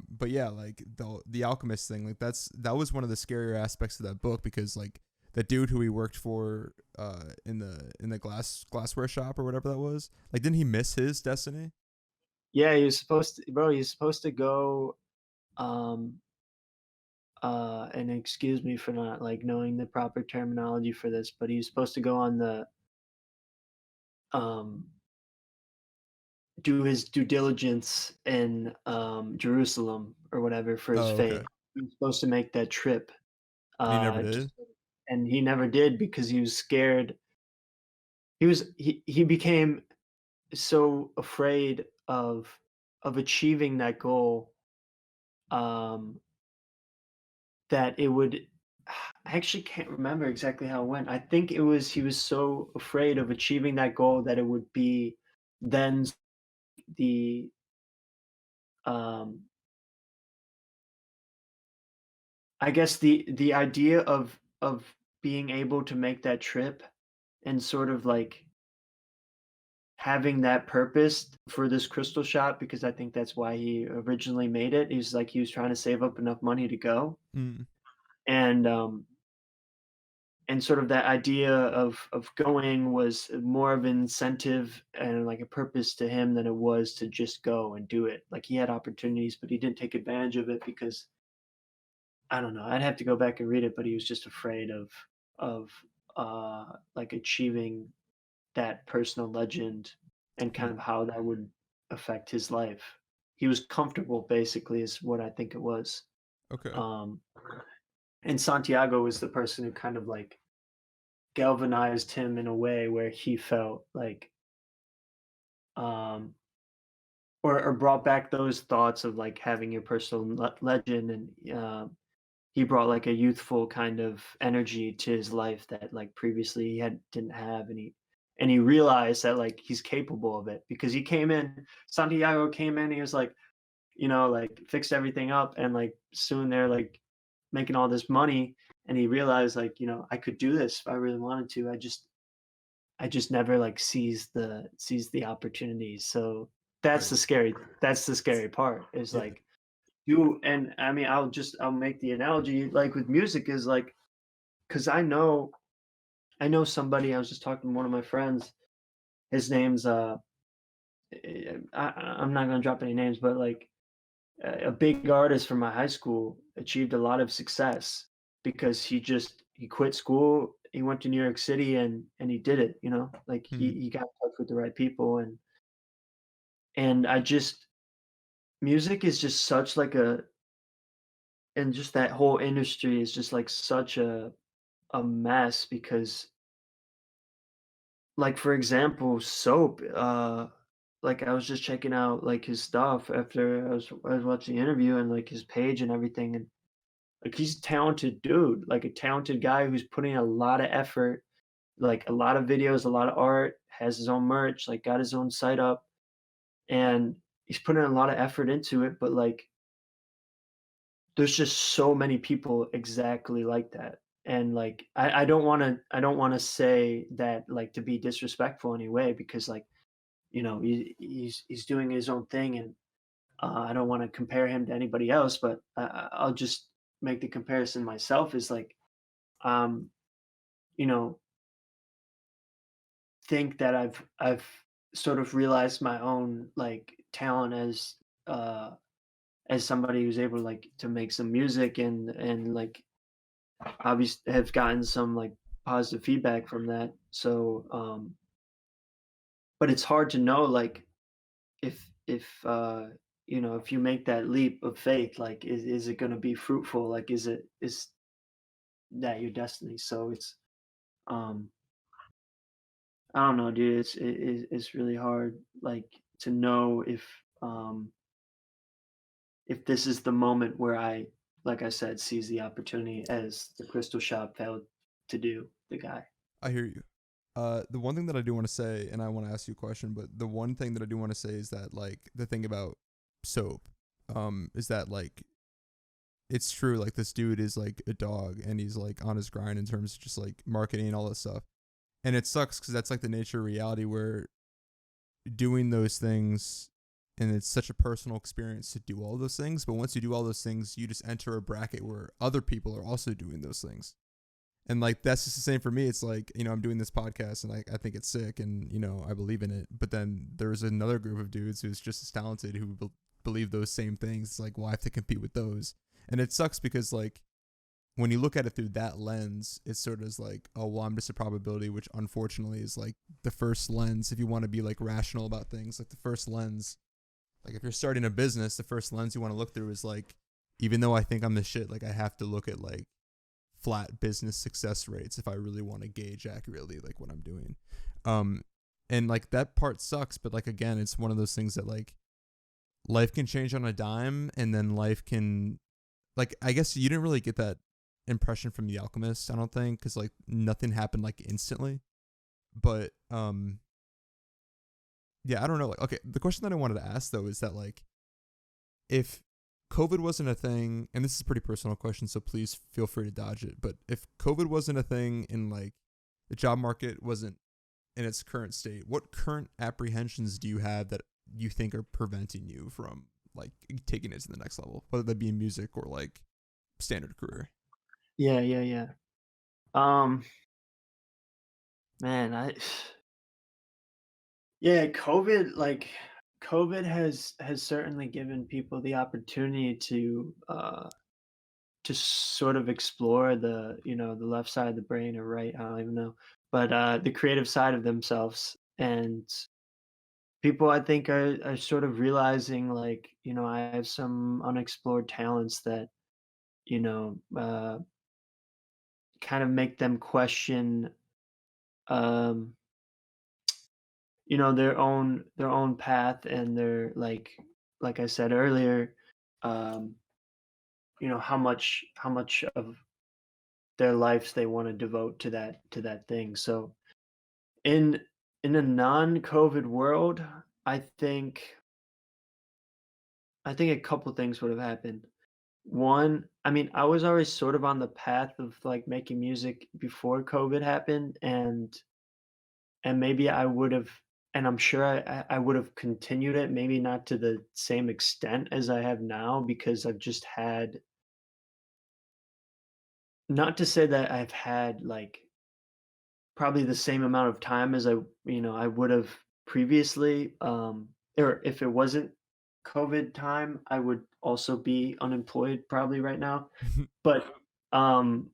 Speaker 1: But yeah, like the alchemist thing, like that was one of the scarier aspects of that book because like the dude who he worked for in the glassware shop or whatever that was, like didn't he miss his destiny?
Speaker 2: Yeah, you're supposed to, bro. You're supposed to go. Um, and excuse me for not like knowing the proper terminology for this, but he's supposed to go on the um do his due diligence in Jerusalem or whatever for his
Speaker 1: Oh,
Speaker 2: faith.
Speaker 1: okay.
Speaker 2: He was supposed to make that trip,
Speaker 1: And he never
Speaker 2: just
Speaker 1: did.
Speaker 2: and he never did because he was scared. He became so afraid of achieving that goal, um, that it would. I actually can't remember exactly how it went. I think it was he was so afraid of achieving that goal that it would be then the um I guess the idea of being able to make that trip and sort of like having that purpose for this crystal shop, because I think that's why he originally made it. He's like he was trying to save up enough money to go.
Speaker 1: Mm,
Speaker 2: And and sort of that idea of going was more of an incentive and like a purpose to him than it was to just go and do it. Like he had opportunities, but he didn't take advantage of it because I don't know. I'd have to go back and read it, but he was just afraid of like achieving that personal legend and kind
Speaker 1: mm,
Speaker 2: of how that would affect his life. He was comfortable basically is what I think it was.
Speaker 1: okay.
Speaker 2: Um and Santiago was the person who kind of like galvanized him in a way where he felt like um or brought back those thoughts of like having your personal legend. And he brought like a youthful kind of energy to his life that like previously he didn't have. And he realized that like he's capable of it because he came in. Santiago came in, he was like, like fixed everything up, and like soon they're like making all this money. And he realized like, I could do this if I really wanted to. I just never like seized the opportunities. So
Speaker 1: Right.
Speaker 2: that's the scary part is
Speaker 1: Yeah.
Speaker 2: like you. And I mean, I'll make the analogy like with music is like, because I know somebody. I was just talking to one of my friends. His name's I'm not gonna drop any names, but like a big artist from my high school achieved a lot of success because he quit school. He went to New York City and he did it. Like he
Speaker 1: Mm,
Speaker 2: he got in touch with the right people. And I just music is just such like a and just that whole industry is just like such a mess because like for example soap, like I was just checking out like his stuff after I was watching the interview and like his page and everything, and like he's a talented dude, like a talented guy who's putting a lot of effort, like a lot of videos, a lot of art, has his own merch, like got his own site up, and he's putting a lot of effort into it. But like, there's just so many people exactly like that. And like, I don't want to say that like to be disrespectful anyway, because like, he's doing his own thing, and I don't want to compare him to anybody else, but I'll just make the comparison myself. Is like, um, you know, think that I've sort of realized my own like talent uh as somebody who's able like to make some music, and like obviously have gotten some like positive feedback from that. So but it's hard to know like if if you make that leap of faith, like is it going to be fruitful, like is that your destiny? So it's um I don't know, dude. It's really hard like to know if this is the moment where I, like I said, seize the opportunity as the crystal shop failed to do, the guy.
Speaker 1: I hear you. The one thing that I do want to say, and I want to ask you a question, but the one thing that I do want to say is that like the thing about soap, is that like it's true. Like this dude is like a dog, and he's like on his grind in terms of just like marketing and all this stuff. And it sucks because that's like the nature of reality where doing those things, and it's such a personal experience to do all those things. But once you do all those things, you just enter a bracket where other people are also doing those things. And like that's just the same for me. It's like, I'm doing this podcast and I think it's sick, and I believe in it. But then there's another group of dudes who's just as talented who believe those same things. It's like, well, I have to compete with those. And it sucks because like when you look at it through that lens, it's sort of like, oh well, I'm just a probability, which unfortunately is like the first lens if you want to be like rational about things. Like the first lens, like if you're starting a business, the first lens you want to look through is like, even though I think I'm the shit, like I have to look at like flat business success rates if I really want to gauge accurately like what I'm doing. Um and like that part sucks, but like again, it's one of those things that like life can change on a dime, and then life can, like, I guess you didn't really get that impression from The Alchemist, I don't think, cuz like nothing happened like instantly. But yeah, I don't know, like okay, the question that I wanted to ask though is that like if COVID wasn't a thing, and this is a pretty personal question, so please feel free to dodge it. But if COVID wasn't a thing and like the job market wasn't in its current state, what current apprehensions do you have that you think are preventing you from like taking it to the next level, whether that be in music or like standard career?
Speaker 2: Yeah, yeah, yeah. Um, man, I yeah, COVID has certainly given people the opportunity to sort of explore the left side of the brain, or right, I don't even know, but the creative side of themselves. And people, I think, are sort of realizing like, I have some unexplored talents that, you know, uh, kind of make them question, um, their own path, and their like I said earlier, um, how much of their lives they want to devote to that thing. So in in a non-COVID world, I think I think a couple things would have happened. One, I mean, I was always sort of on the path of like making music before COVID happened, and maybe I would have, and I'm sure I would have continued it, maybe not to the same extent as I have now, because I've just had, not to say that I've had like probably the same amount of time as I would have previously, or if it wasn't COVID time, I would also be unemployed probably right now. But um,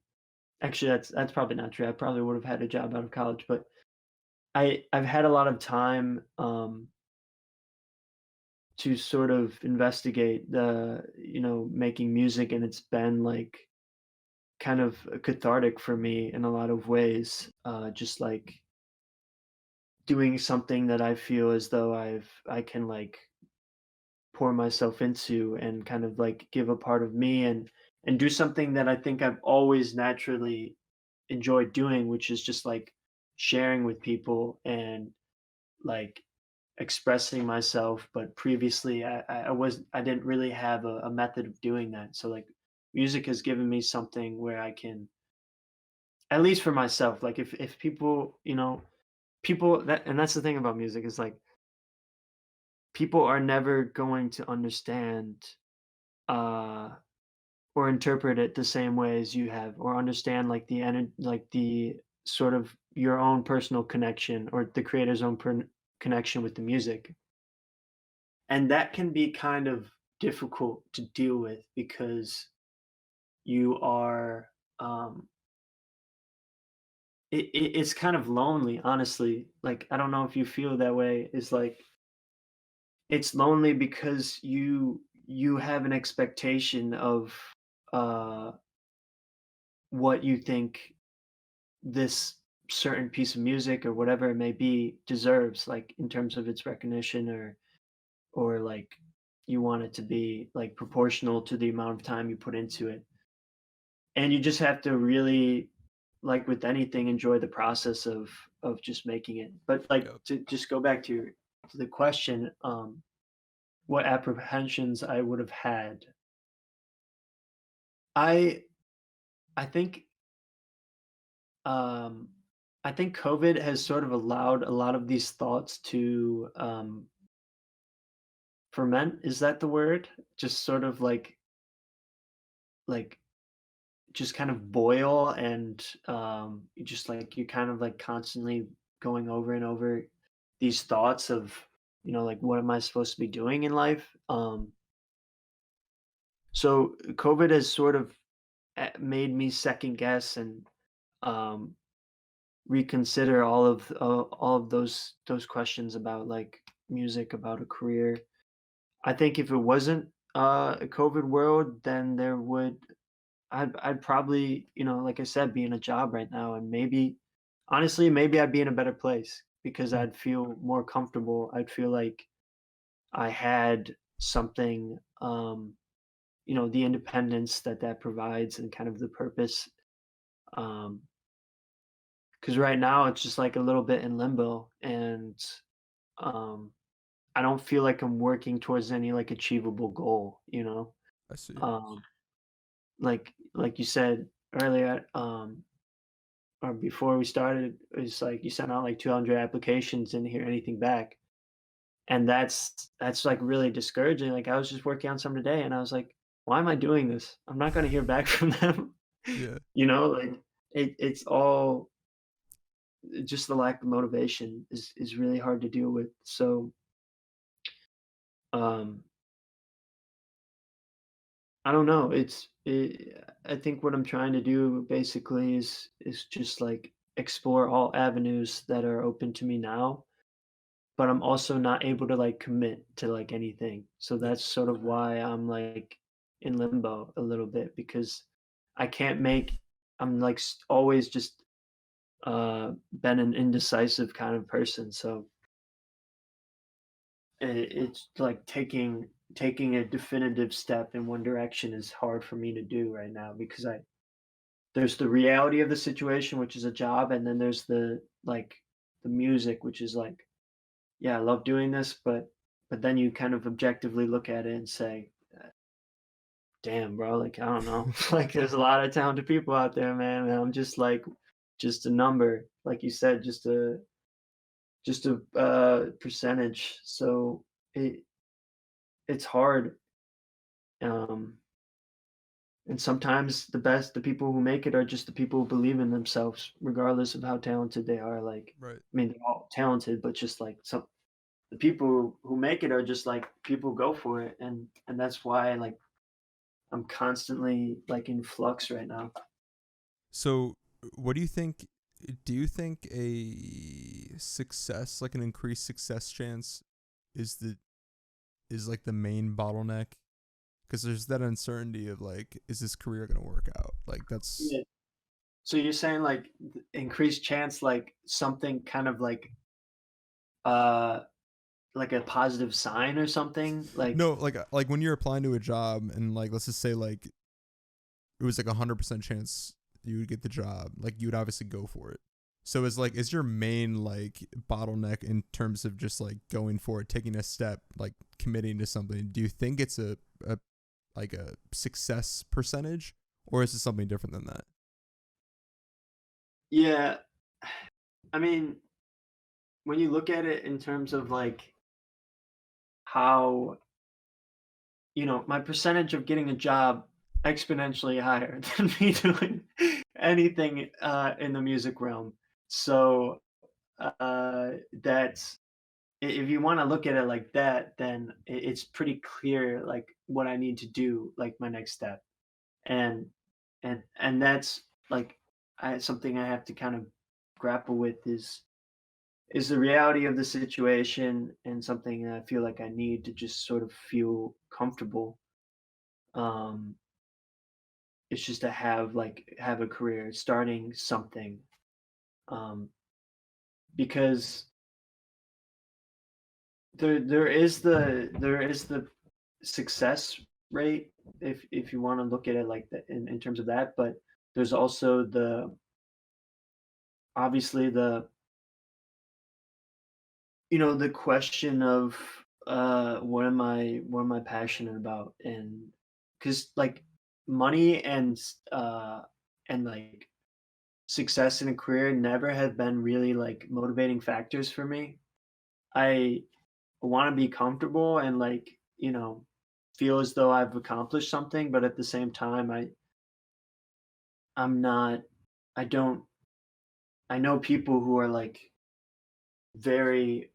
Speaker 2: actually, that's probably not true. I probably would have had a job out of college, but I've had a lot of time to sort of investigate making music, and it's been like kind of cathartic for me in a lot of ways. Just like doing something that I feel as though I can like pour myself into and kind of like give a part of me and do something that I think I've always naturally enjoyed doing, which is just like sharing with people and like expressing myself. But previously I didn't really have a method of doing that. So like music has given me something where I can, at least for myself, like if people, people that, and that's the thing about music is like people are never going to understand uh or interpret it the same way as you have, or understand like like the sort of your own personal connection or the creator's own connection with the music. And that can be kind of difficult to deal with because you are um it's kind of lonely, honestly. Like I don't know if you feel that way. Is like it's lonely because you have an expectation of uh what you think this certain piece of music or whatever it may be deserves, like in terms of its recognition, or like you want it to be like proportional to the amount of time you put into it. And you just have to really, like with anything, enjoy the process of just making it. But like
Speaker 1: Yep.
Speaker 2: to just go back to to the question, what apprehensions I would have had. I I think um I think COVID has sort of allowed a lot of these thoughts to ferment. Is that the word? Just sort of like just kind of boil, and you just like you're kind of like constantly going over and over these thoughts of, like what am I supposed to be doing in life? So COVID has sort of made me second guess and um reconsider all of those questions about like music, about a career. I think if it wasn't a COVID world, then there would I'd probably, like I said, be in a job right now, and maybe honestly, maybe I'd be in a better place because
Speaker 1: Mm,
Speaker 2: I'd feel more comfortable. I'd feel like I had something, the independence that that provides and kind of the purpose. Um, because right now it's just like a little bit in limbo, and um, I don't feel like I'm working towards any like achievable goal.
Speaker 1: I see.
Speaker 2: Um, like you said earlier, or before we started, it's like you sent out like 200 applications, didn't hear anything back, and that's like really discouraging. Like I was just working on some today, and I was like, why am I doing this? I'm not going to hear back from them.
Speaker 1: Yeah.
Speaker 2: Like it's all just the lack of motivation is really hard to deal with. So um I don't know. I think what I'm trying to do basically is just like explore all avenues that are open to me now, but I'm also not able to like commit to like anything. So
Speaker 1: Yep.
Speaker 2: that's sort of why I'm like in limbo a little bit, because I can't make I'm like always just been an indecisive kind of person. So it's like taking a definitive step in one direction is hard for me to do right now, because I there's the reality of the situation, which is a job, and then there's the music, which is like, yeah, I love doing this, but then you kind of objectively look at it and say, damn, bro, like I don't know, like there's a lot of talented people out there, man, and I'm just like just a number, like you said, just a percentage. So it it's hard. Um, and sometimes the people who make it are just the people who believe in themselves, regardless of how talented they are. Like,
Speaker 1: Right.
Speaker 2: I mean, they're all talented, but just like the people who make it are just like people who go for it, and that's why like I'm constantly like in flux right now.
Speaker 1: So, what do you think? Do you think a success, like an increased success chance, is the is like the main bottleneck? Because there's that uncertainty of like, is this career gonna work out? Like that's
Speaker 2: Yeah. So you're saying like increased chance, like something kind of like uh like a positive sign or something?
Speaker 1: No, like when you're applying to a job and like let's just say like it was like 100% chance you would get the job, like you would obviously go for it. So is your main like bottleneck in terms of just like going for it, taking a step, like committing to something? Do you think it's a like a success percentage, or is it something different than that?
Speaker 2: Yeah, I mean, when you look at it in terms of like how, my percentage of getting a job exponentially higher than me doing anything in the music realm. So that's if you want to look at it like that, then it's pretty clear like what I need to do, like my next step, and and that's like something I have to kind of grapple with is the reality of the situation and something that I feel like I need to just sort of feel comfortable. Um, it's just to have a career, starting something, um, because there is the success rate if you want to look at it like that in terms of that, but there's also the obviously the question of what am I passionate about, and because like money and like success in a career never have been really like motivating factors for me. I want to be comfortable and like feel as though I've accomplished something, but at the same time I'm not I don't I know people who are like very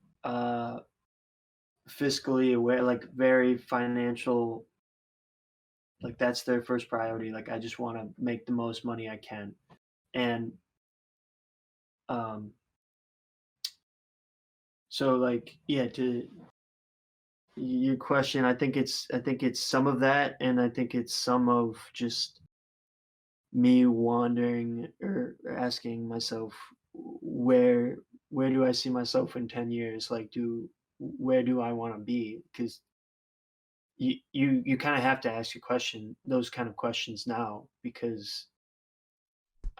Speaker 2: fiscally aware, like very financial, like that's their first priority. Like I just want to make the most money I can. And um so like yeah, to your question, I think it's some of that, and I think it's some of just me wondering or asking myself where where do I see myself in 10 years? Like where do I want to be? Because you kind of have to ask those kind of questions now, because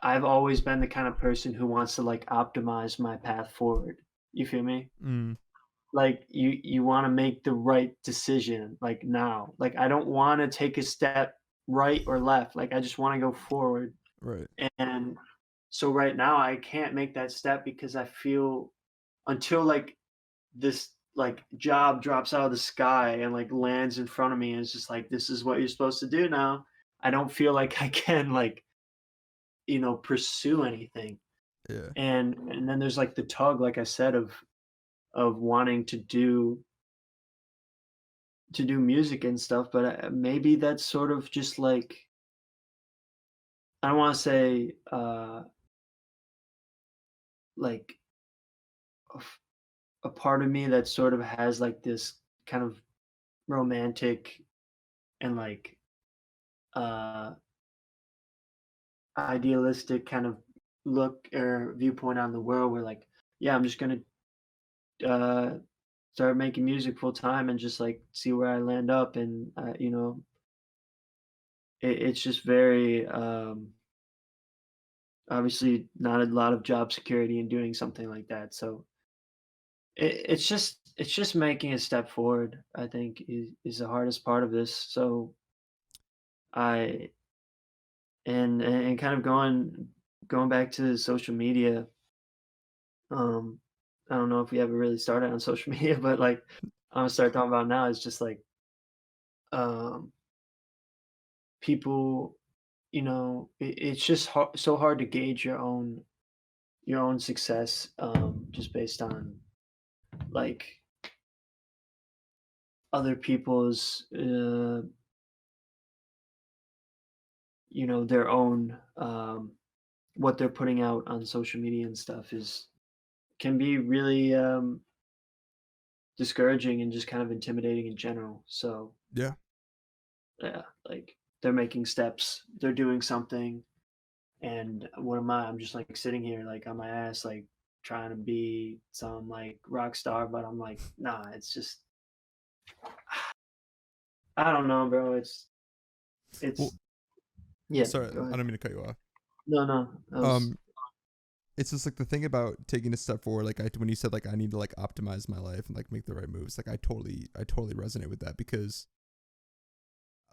Speaker 2: I've always been the kind of person who wants to like optimize my path forward. You feel me?
Speaker 1: Mm,
Speaker 2: Like you want to make the right decision like now. Like I don't want to take a step right or left. Like I just want to go forward.
Speaker 1: right.
Speaker 2: And so right now I can't make that step because I feel until like this like job drops out of the sky and like lands in front of me and it's just like this is what you're supposed to do now. I don't feel like I can like, pursue anything.
Speaker 1: Yeah.
Speaker 2: And then there's like the tug, like I said, of wanting to do music and stuff, but maybe that's sort of just like I don't want to say like a part of me that sort of has like this kind of romantic and like uh idealistic kind of look or viewpoint on the world where like yeah, I'm just gonna uh start making music full time and just like see where I land up, and it's just very obviously not a lot of job security in doing something like that. So it's just making a step forward, I think, is the hardest part of this. So I and kind of going back to social media. um I don't know if we ever really started on social media, but like I'm gonna start talking about now is just like um people, it's just so hard to gauge your own success, just based on like other people's their own what they're putting out on social media and stuff is can be really discouraging and just kind of intimidating in general. So
Speaker 1: Yeah.
Speaker 2: yeah, like they're making steps, they're doing something, and what am I? I'm just like sitting here like on my ass, like trying to be some like rock star, but I'm like, nah, it's just I don't know, bro.
Speaker 1: Well,
Speaker 2: It's yeah,
Speaker 1: sorry,
Speaker 2: go
Speaker 1: I
Speaker 2: ahead.
Speaker 1: don't mean to cut you off.
Speaker 2: No, no. That was
Speaker 1: Um, it's just like the thing about taking a step forward. Like when you said like I need to like optimize my life and like make the right moves. Like I totally resonate with that because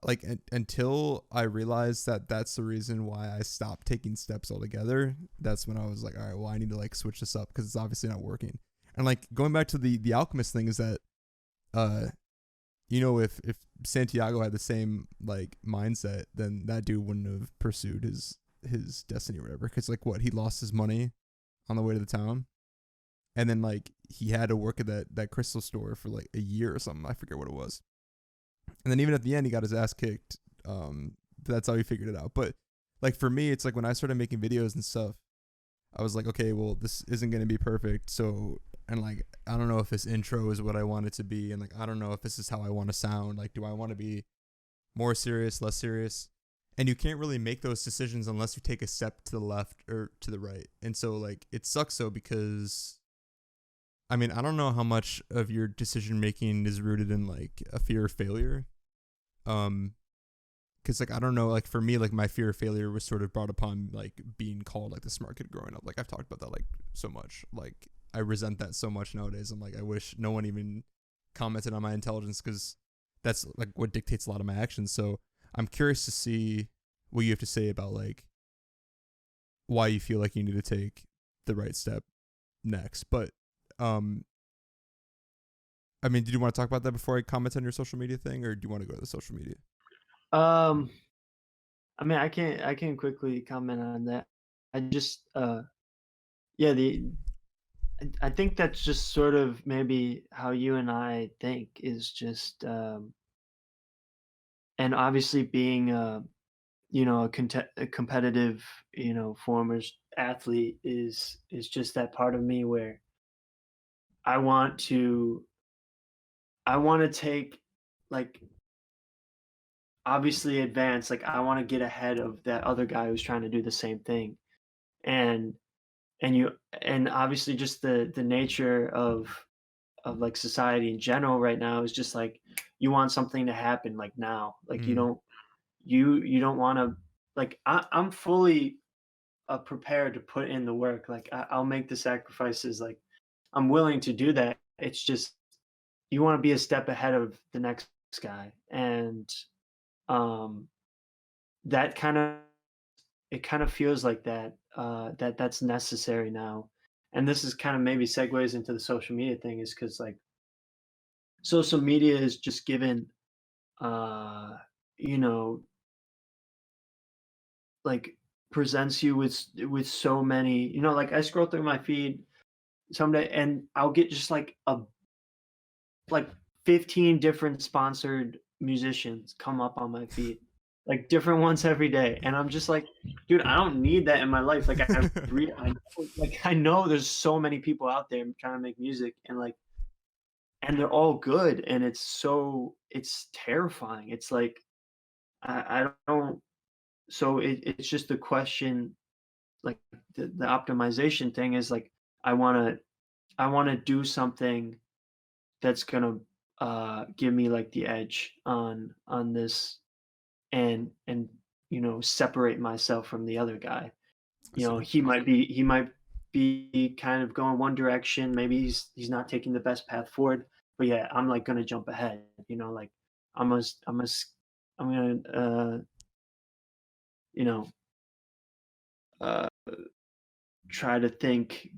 Speaker 1: like until I realized that that's the reason why I stopped taking steps altogether. That's when I was like, all right, well I need to like switch this up because it's obviously not working. And like going back to the alchemist thing is that uh if Santiago had the same like mindset, then that dude wouldn't have pursued his destiny or whatever. Because like what he lost his money on the way to the town, and then like he had to work at that crystal store for like a year or something. I forget what it was. And then even at the end, he got his ass kicked. That's how he figured it out. But like for me, it's like when I started making videos and stuff, I was like, okay, well, this isn't gonna be perfect. So, and like, I don't know if this intro is what I want it to be, and like, I don't know if this is how I want to sound. Like, do I want to be more serious, less serious? And you can't really make those decisions unless you take a step to the left or to the right. And so, like, it sucks though because I mean, I don't know how much of your decision making is rooted in like a fear of failure. Um, because like I don't know, like for me, like my fear of failure was sort of brought upon like being called like the smart kid growing up. Like I've talked about that like so much. Like I resent that so much nowadays. I'm like I wish no one even commented on my intelligence because that's like what dictates a lot of my actions. So I'm curious to see what you have to say about like why you feel like you need to take the right step next. But um I mean, did you want to talk about that before I comment on your social media thing, or do you want to go to the social media?
Speaker 2: um I mean, I can quickly comment on that. I just yeah, I think that's just sort of maybe how you and I think is just and obviously being a competitive, former athlete is just that part of me where I want to I want to take like obviously advance, like I want to get ahead of that other guy who's trying to do the same thing. And and obviously just the nature of like society in general right now is just like you want something to happen like now. Like
Speaker 1: Mm,
Speaker 2: you don't want to like I'm fully prepared to put in the work. Like I'll make the sacrifices. Like I'm willing to do that. It's just you want to be a step ahead of the next guy, and um, that kind of it kind of feels like that that's necessary now. And this is kind of maybe segues into the social media thing, is because like social media is just given uh you know like presents you with so many, like I scroll through my feed someday and I'll get just like 15 different sponsored musicians come up on my feed, like different ones every day, and I'm just like, dude, I don't need that in my life. Like I know, like I know there's so many people out there trying to make music, and like and they're all good, and it's terrifying. It's like I don't. So it's just a question, like the optimization thing is like I want to do something that's gonna give me like the edge on this, and separate myself from the other guy.
Speaker 1: I see.
Speaker 2: He might be kind of going one direction. Maybe he's not taking the best path forward. But yeah, I'm like gonna jump ahead. Like I'm gonna I'm gonna I'm gonna you know uh try to think,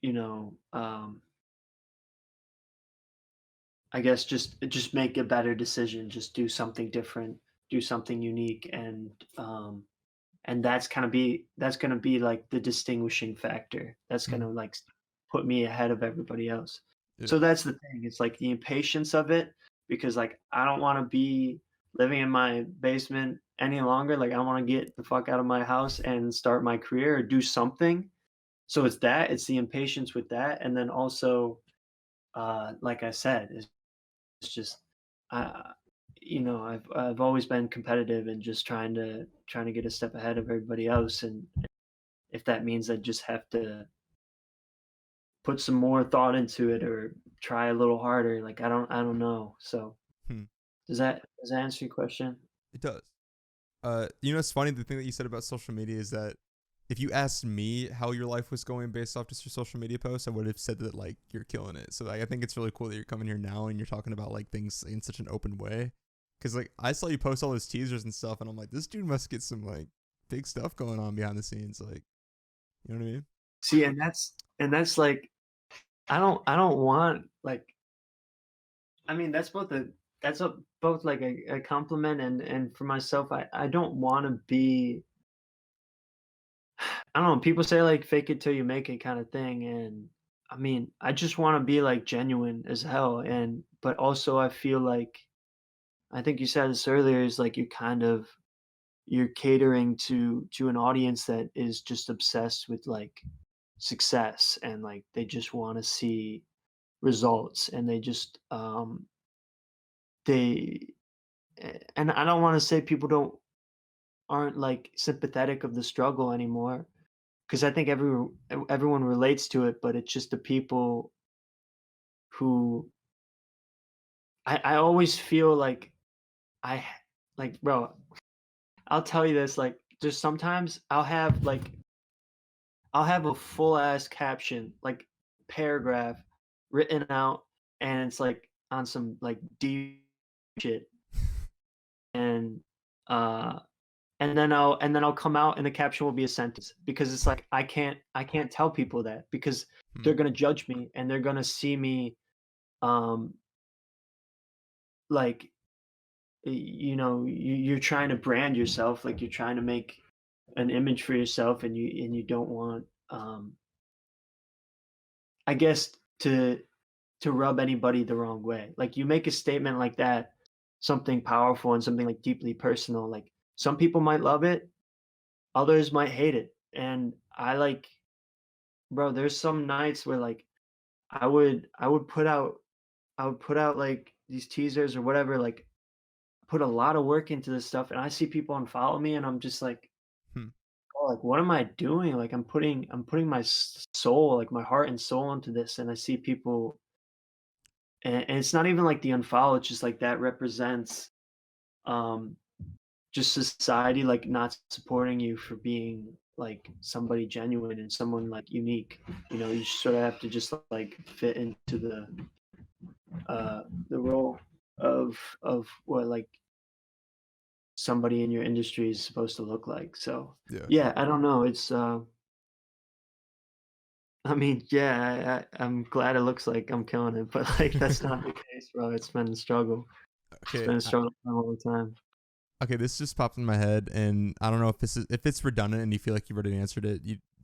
Speaker 2: you know um I guess just make a better decision, just do something different, do something unique, and that's gonna be like the distinguishing factor. That's
Speaker 1: Mm,
Speaker 2: gonna like put me ahead of everybody else.
Speaker 1: yeah.
Speaker 2: So that's the thing. It's like the impatience of it, because like I don't want to be living in my basement any longer. Like I want to get the fuck out of my house and start my career or do something. So it's the impatience with that, and then also like I said, it's just I I've always been competitive and just trying to get a step ahead of everybody else, and if that means I just have to put some more thought into it or try a little harder. Like I don't know. So
Speaker 1: Hmm.
Speaker 2: does that answer your question?
Speaker 1: It does. It's funny. The thing that you said about social media is that if you asked me how your life was going based off just your social media posts, I would have said that like you're killing it. So like, I think it's really cool that you're coming here now and you're talking about like things in such an open way. Cause like I saw you post all those teasers and stuff, and I'm like, this dude must get some like big stuff going on behind the scenes. Like, you know what I mean?
Speaker 2: See, and that's like I don't want like I mean both like a compliment and for myself I don't want to be I don't know, people say like fake it till you make it kind of thing and I mean, I just want to be like genuine as hell and but also I feel like I think you said this earlier is like you're catering to an audience that is just obsessed with like success and like they just want to see results and they just they and I don't want to say people don't aren't like sympathetic of the struggle anymore because I think everyone relates to it, but it's just the people who I always feel like I like bro, I'll tell you this like just sometimes I'll have a full ass caption like paragraph written out and it's like on some like deep shit and uh and then I'll come out and the caption will be a sentence because it's like I can't tell people that because
Speaker 1: Hmm.
Speaker 2: they're gonna judge me and they're gonna see me um like you're trying to brand yourself like you're trying to make an image for yourself and you don't want I guess to rub anybody the wrong way. Like you make a statement like that, something powerful and something like deeply personal. Like some people might love it, others might hate it. And I like, bro, there's some nights where like I would put out like these teasers or whatever, like put a lot of work into this stuff and I see people unfollow me and I'm just like,
Speaker 1: Hmm.
Speaker 2: oh, like what am I doing? Like I'm putting my soul, like my heart and soul into this and I see people and it's not even like the unfollow, it's just like that represents um just society like not supporting you for being like somebody genuine and someone like unique. You sort of have to just like fit into the role of what like somebody in your industry is supposed to look like. So
Speaker 1: Yeah.
Speaker 2: yeah, I don't know. It's I mean, yeah, I'm glad it looks like I'm killing it, but like that's not the case, bro. It's been a struggle. It's
Speaker 1: Okay.
Speaker 2: been a struggle for a long time.
Speaker 1: Okay. This just popped in my head, and I don't know if if it's redundant and you feel like you've already answered it.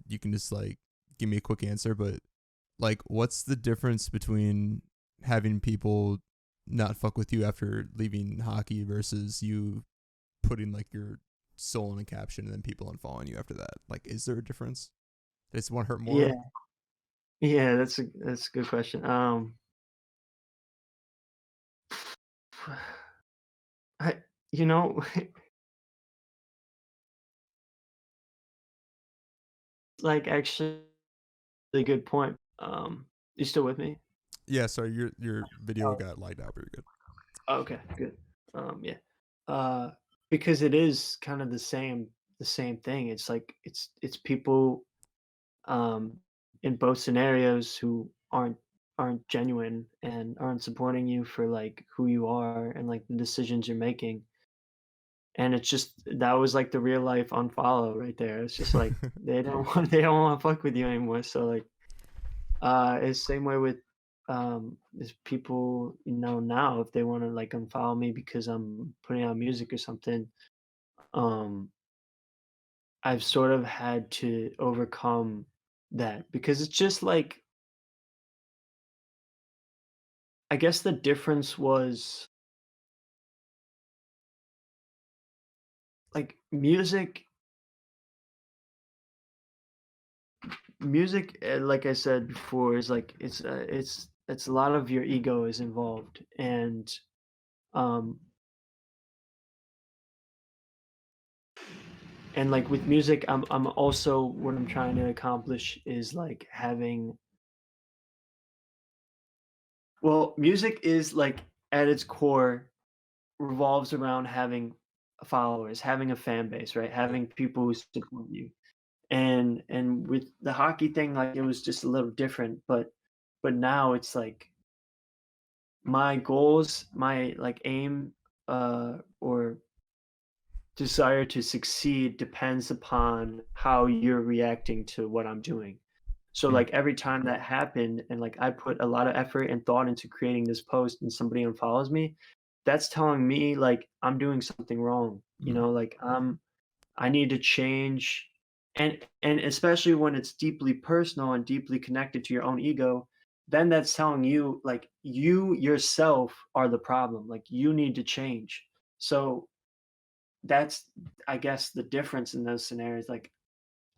Speaker 1: You can just like give me a quick answer, but like, what's the difference between having people not fuck with you after leaving hockey versus you putting like your soul in a caption and then people unfollowing you after that? Like, is there a difference? Does one hurt more?
Speaker 2: Yeah. Yeah, that's a good question. I you know, like actually a good point. You still with me?
Speaker 1: Yeah. Sorry, your video
Speaker 2: Oh,
Speaker 1: got lagged out pretty good.
Speaker 2: okay, good. Yeah. Uh, because it is kind of the same thing. It's like it's people um in both scenarios who aren't genuine and aren't supporting you for like who you are and like the decisions you're making. And it's just that was like the real life unfollow right there. It's just like they don't want they don't want to fuck with you anymore. So like it's same way with is people now if they want to like unfollow me because I'm putting out music or something, um I've sort of had to overcome that because it's just like I guess the difference was like music like I said before is like it's a lot of your ego is involved um and like with music I'm also what I'm trying to accomplish is like having Well, music is like at its core revolves around having followers, having a fan base, right?
Speaker 1: Right.
Speaker 2: Having people who support you. And with the hockey thing, like it was just a little different, but now it's like my goals, my like aim or desire to succeed depends upon how you're reacting to what I'm doing. So
Speaker 1: Mm,
Speaker 2: like every time that happened and like I put a lot of effort and thought into creating this post and somebody unfollows me, that's telling me like I'm doing something wrong. You
Speaker 1: mm,
Speaker 2: know, like I need to change and especially when it's deeply personal and deeply connected to your own ego, then that's telling you like you yourself are the problem. Like you need to change. So that's I guess the difference in those scenarios. Like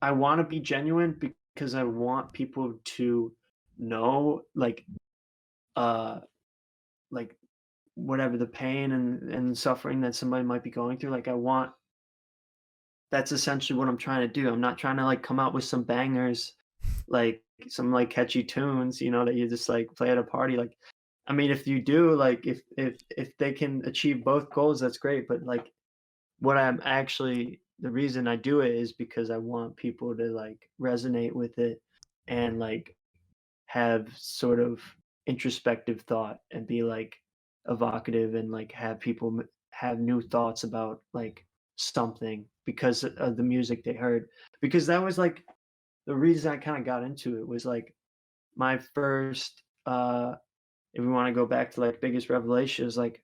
Speaker 2: I want to be genuine because I want people to know uh like whatever the pain and suffering that somebody might be going through. Like I want that's essentially what I'm trying to do. I'm not trying to like come out with some bangers, like some like catchy tunes, you know, that you just like play at a party. Like, I mean, if you do, like, if they can achieve both goals, that's great. But like, what I'm actually the reason I do it is because I want people to like resonate with it and like have sort of introspective thought and be like evocative and like have people have new thoughts about like something because of the music they heard because that was like the reason I kind of got into it was like my first if we want to go back to like biggest revelations like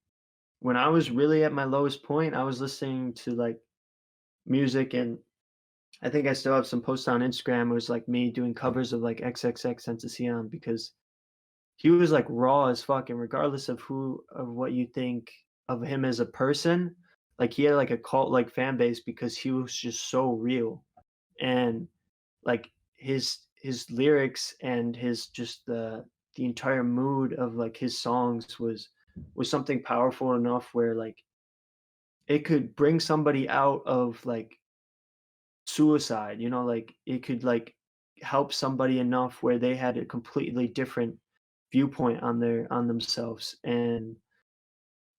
Speaker 2: when I was really at my lowest point I was listening to like music and I think I still have some posts on Instagram. It was like me doing covers of like XXX because he was, like, raw as fuck, and regardless of what you think of him as a person, like, he had, like, a cult-like fan base because he was just so real, and, like, his lyrics and his just the entire mood of, like, his songs was something powerful enough where, like, it could bring somebody out of, like, suicide, you know, like, it could, like, help somebody enough where they had a completely different viewpoint on themselves, and,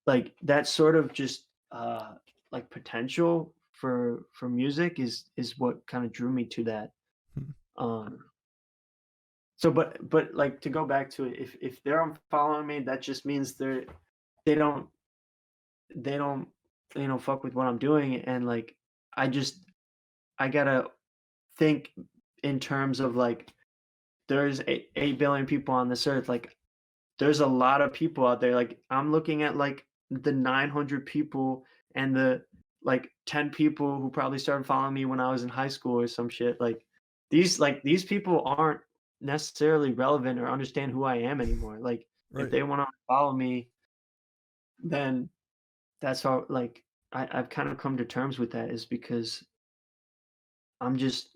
Speaker 2: like, that sort of just, like, potential for music is what kinda drew me to that,
Speaker 1: mm.
Speaker 2: um, so but, like, to go back to it, if they're unfollowing me, that just means they don't they don't, you know, fuck with what I'm doing, and, like, I just I gotta think in terms of, like, there's 8 billion people on this earth, like, there's a lot of people out there, like, I'm looking at, like, the 900 people and the, like, 10 people who probably started following me when I was in high school or some shit, these people aren't necessarily relevant or understand who I am anymore, like, if
Speaker 1: Right.
Speaker 2: they wanna follow me, then that's how like, I've kind of come to terms with that is because I'm just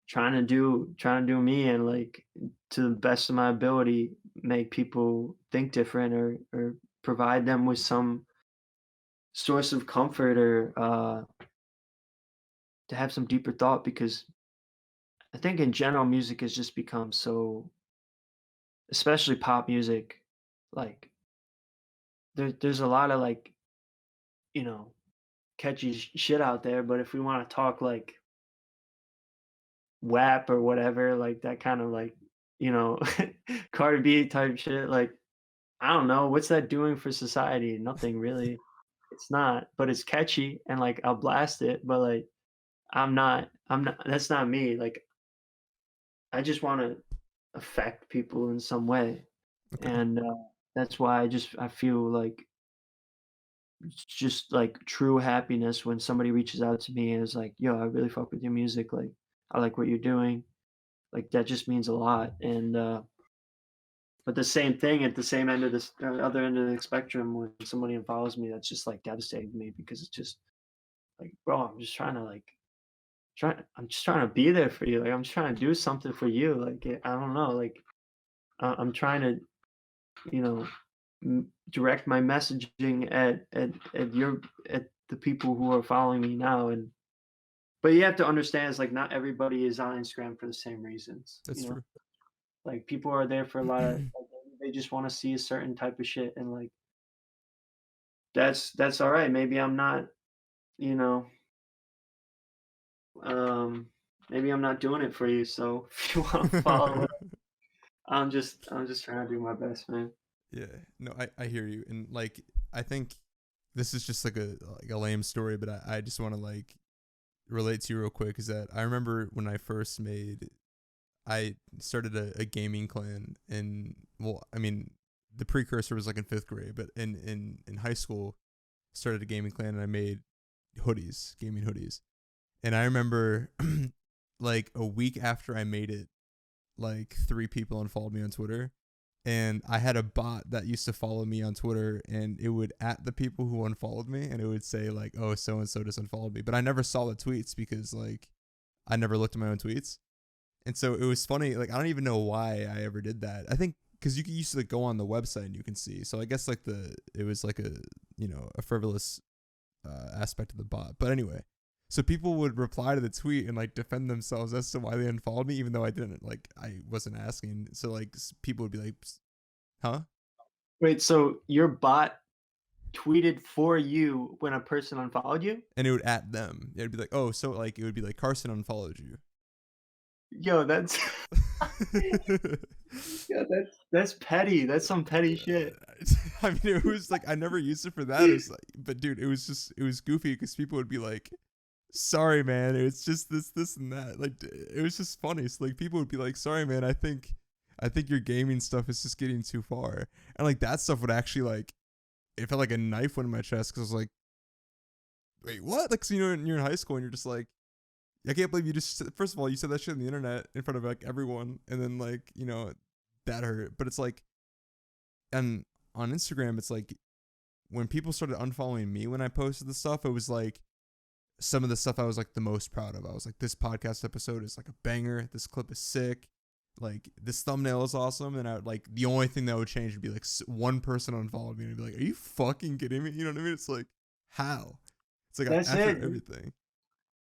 Speaker 2: trying to do me and, like, to the best of my ability, make people think different or provide them with some source of comfort or, to have some deeper thought because I think in general, music has just become so especially pop music, like, there's a lot of, like, you know, catchy shit out there, but if we wanna talk, like, WAP or whatever, like, that kinda, like, you know, Cardi B type shit, like, I don't know, what's that doing for society? Nothing really. It's not, but it's catchy and, like, I'll blast it, but, like, I'm not that's not me, like, I just wanna affect people in some way,
Speaker 1: Okay.
Speaker 2: and, that's why I feel like it's just, like, true happiness when somebody reaches out to me and is like, "Yo, I really fuck with your music, like, I like what you're doing." Like, that just means a lot, and, but the same thing at the same end of this other end of the spectrum when somebody unfollows me, that's just, like, devastating to me because it's just like, "Bro, I'm just trying to, like, I'm just trying to be there for you, like, I'm just trying to do something for you, like, I don't know, like, I'm trying to, you know, direct my messaging at the people who are following me now, and but you have to understand it's, like, not everybody is on Instagram for the same reasons,
Speaker 1: That's
Speaker 2: you know?
Speaker 1: true.
Speaker 2: Like, people are there for a lot of like, they just want to see a certain type of shit, and like that's all right. Maybe I'm not, you know, um, maybe I'm not doing it for you. So if you want to follow it, I'm just trying to do my best, man.
Speaker 1: Yeah, no, I hear you, and like I think this is just like a lame story, but I just want to like relate to you real quick. Is that I remember when I started a gaming clan, and well, I mean the precursor was like in fifth grade, but in high school started a gaming clan, and I made gaming hoodies, and I remember like a week after I made it, like 3 people unfollowed me on Twitter, and I had a bot that used to follow me on Twitter, and it would at the people who unfollowed me, and it would say like, oh, so and so just unfollowed me, but I never saw the tweets because like I never looked at my own tweets. And so it was funny, like I don't even know why I ever did that. I think because you used to like, go on the website and you can see, so I guess like it was like a frivolous aspect of the bot. But anyway, so people would reply to the tweet and like defend themselves as to why they unfollowed me, even though I wasn't asking. So like people would be like, huh?
Speaker 2: Wait, so your bot tweeted for you when a person unfollowed you?
Speaker 1: And it would at them. It'd be like, oh, so like it would be like Carson unfollowed you.
Speaker 2: Yo, that's yeah, that's petty. That's some petty shit.
Speaker 1: I mean, it was like I never used it for that. It was like, but dude, it was goofy because people would be like, "Sorry, man, it's just this, and that." Like, it was just funny. So like, people would be like, "Sorry, man, I think your gaming stuff is just getting too far," and like that stuff would actually like, it felt like a knife went in my chest because I was like, "Wait, what?" Like, so, you're in high school and you're just like, I can't believe you just, first of all, you said that shit on the internet in front of like everyone, and then like, that hurt. But it's like, and on Instagram, it's like when people started unfollowing me when I posted the stuff, it was like some of the stuff I was like the most proud of. I was like, this podcast episode is like a banger. This clip is sick. Like this thumbnail is awesome. And I would like, the only thing that would change would be like one person unfollowed me and I'd be like, are you fucking kidding me? You know what I mean? It's like, how? It's like
Speaker 2: That's
Speaker 1: after
Speaker 2: it.
Speaker 1: everything.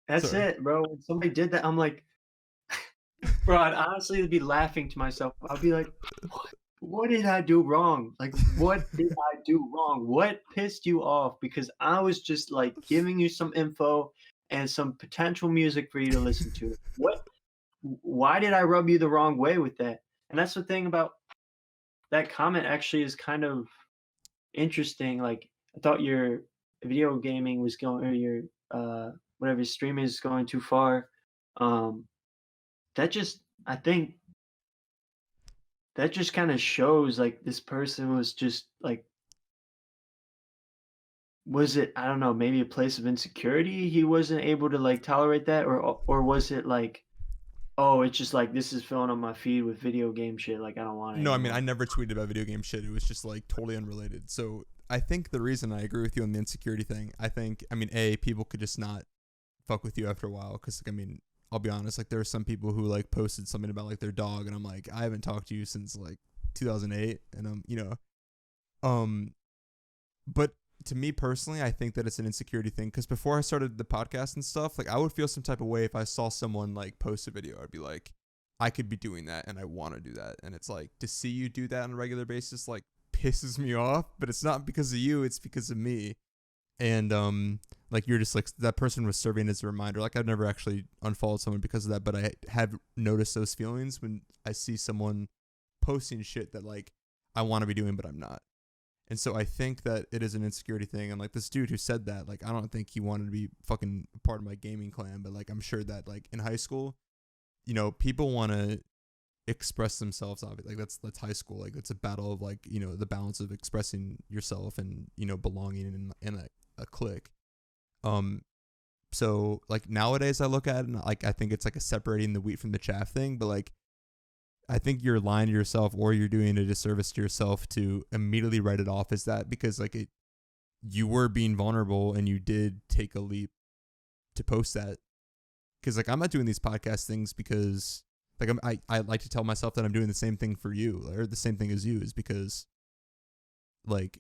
Speaker 2: That's
Speaker 1: Sorry.
Speaker 2: it, bro. When somebody did that, I'm like, bro, I'd honestly be laughing to myself. I'll be like, what did I do wrong? Like, what did I do wrong? What pissed you off? Because I was just like giving you some info and some potential music for you to listen to. Why did I rub you the wrong way with that? And that's the thing about that comment actually is kind of interesting. Like, I thought your video gaming was going, or your whatever streaming is going too far. Um, that just, I think that just kind of shows like this person was just like, was it, I don't know, maybe a place of insecurity? He wasn't able to like tolerate that, or was it like, oh, it's just like this is filling up my feed with video game shit. Like I don't want it
Speaker 1: No, I mean, I
Speaker 2: anymore.
Speaker 1: never tweeted about video game shit. It was just like totally unrelated. So I think the reason I agree with you on the insecurity thing, I mean, people could just not fuck with you after a while. Cause like, I mean, I'll be honest, like there are some people who like posted something about like their dog, and I'm like, I haven't talked to you since like 2008, and um, but to me personally, I think that it's an insecurity thing. Cause before I started the podcast and stuff, like I would feel some type of way if I saw someone like post a video. I'd be like, I could be doing that and I want to do that. And it's like, to see you do that on a regular basis, like pisses me off, but it's not because of you, it's because of me. And like you're just like, that person was serving as a reminder. Like I've never actually unfollowed someone because of that, but I have noticed those feelings when I see someone posting shit that like I want to be doing but I'm not. And so I think that it is an insecurity thing. And like this dude who said that, like I don't think he wanted to be fucking part of my gaming clan, but like I'm sure that like in high school, people want to express themselves. Obviously, like that's high school. Like it's a battle of like the balance of expressing yourself and belonging in a clique. Um, so like nowadays I look at it and like I think it's like a separating the wheat from the chaff thing. But like I think you're lying to yourself, or you're doing a disservice to yourself to immediately write it off as that, because like you were being vulnerable and you did take a leap to post that. Because like I'm not doing these podcast things because like I like to tell myself that I'm doing the same thing for you, or the same thing as you, is because like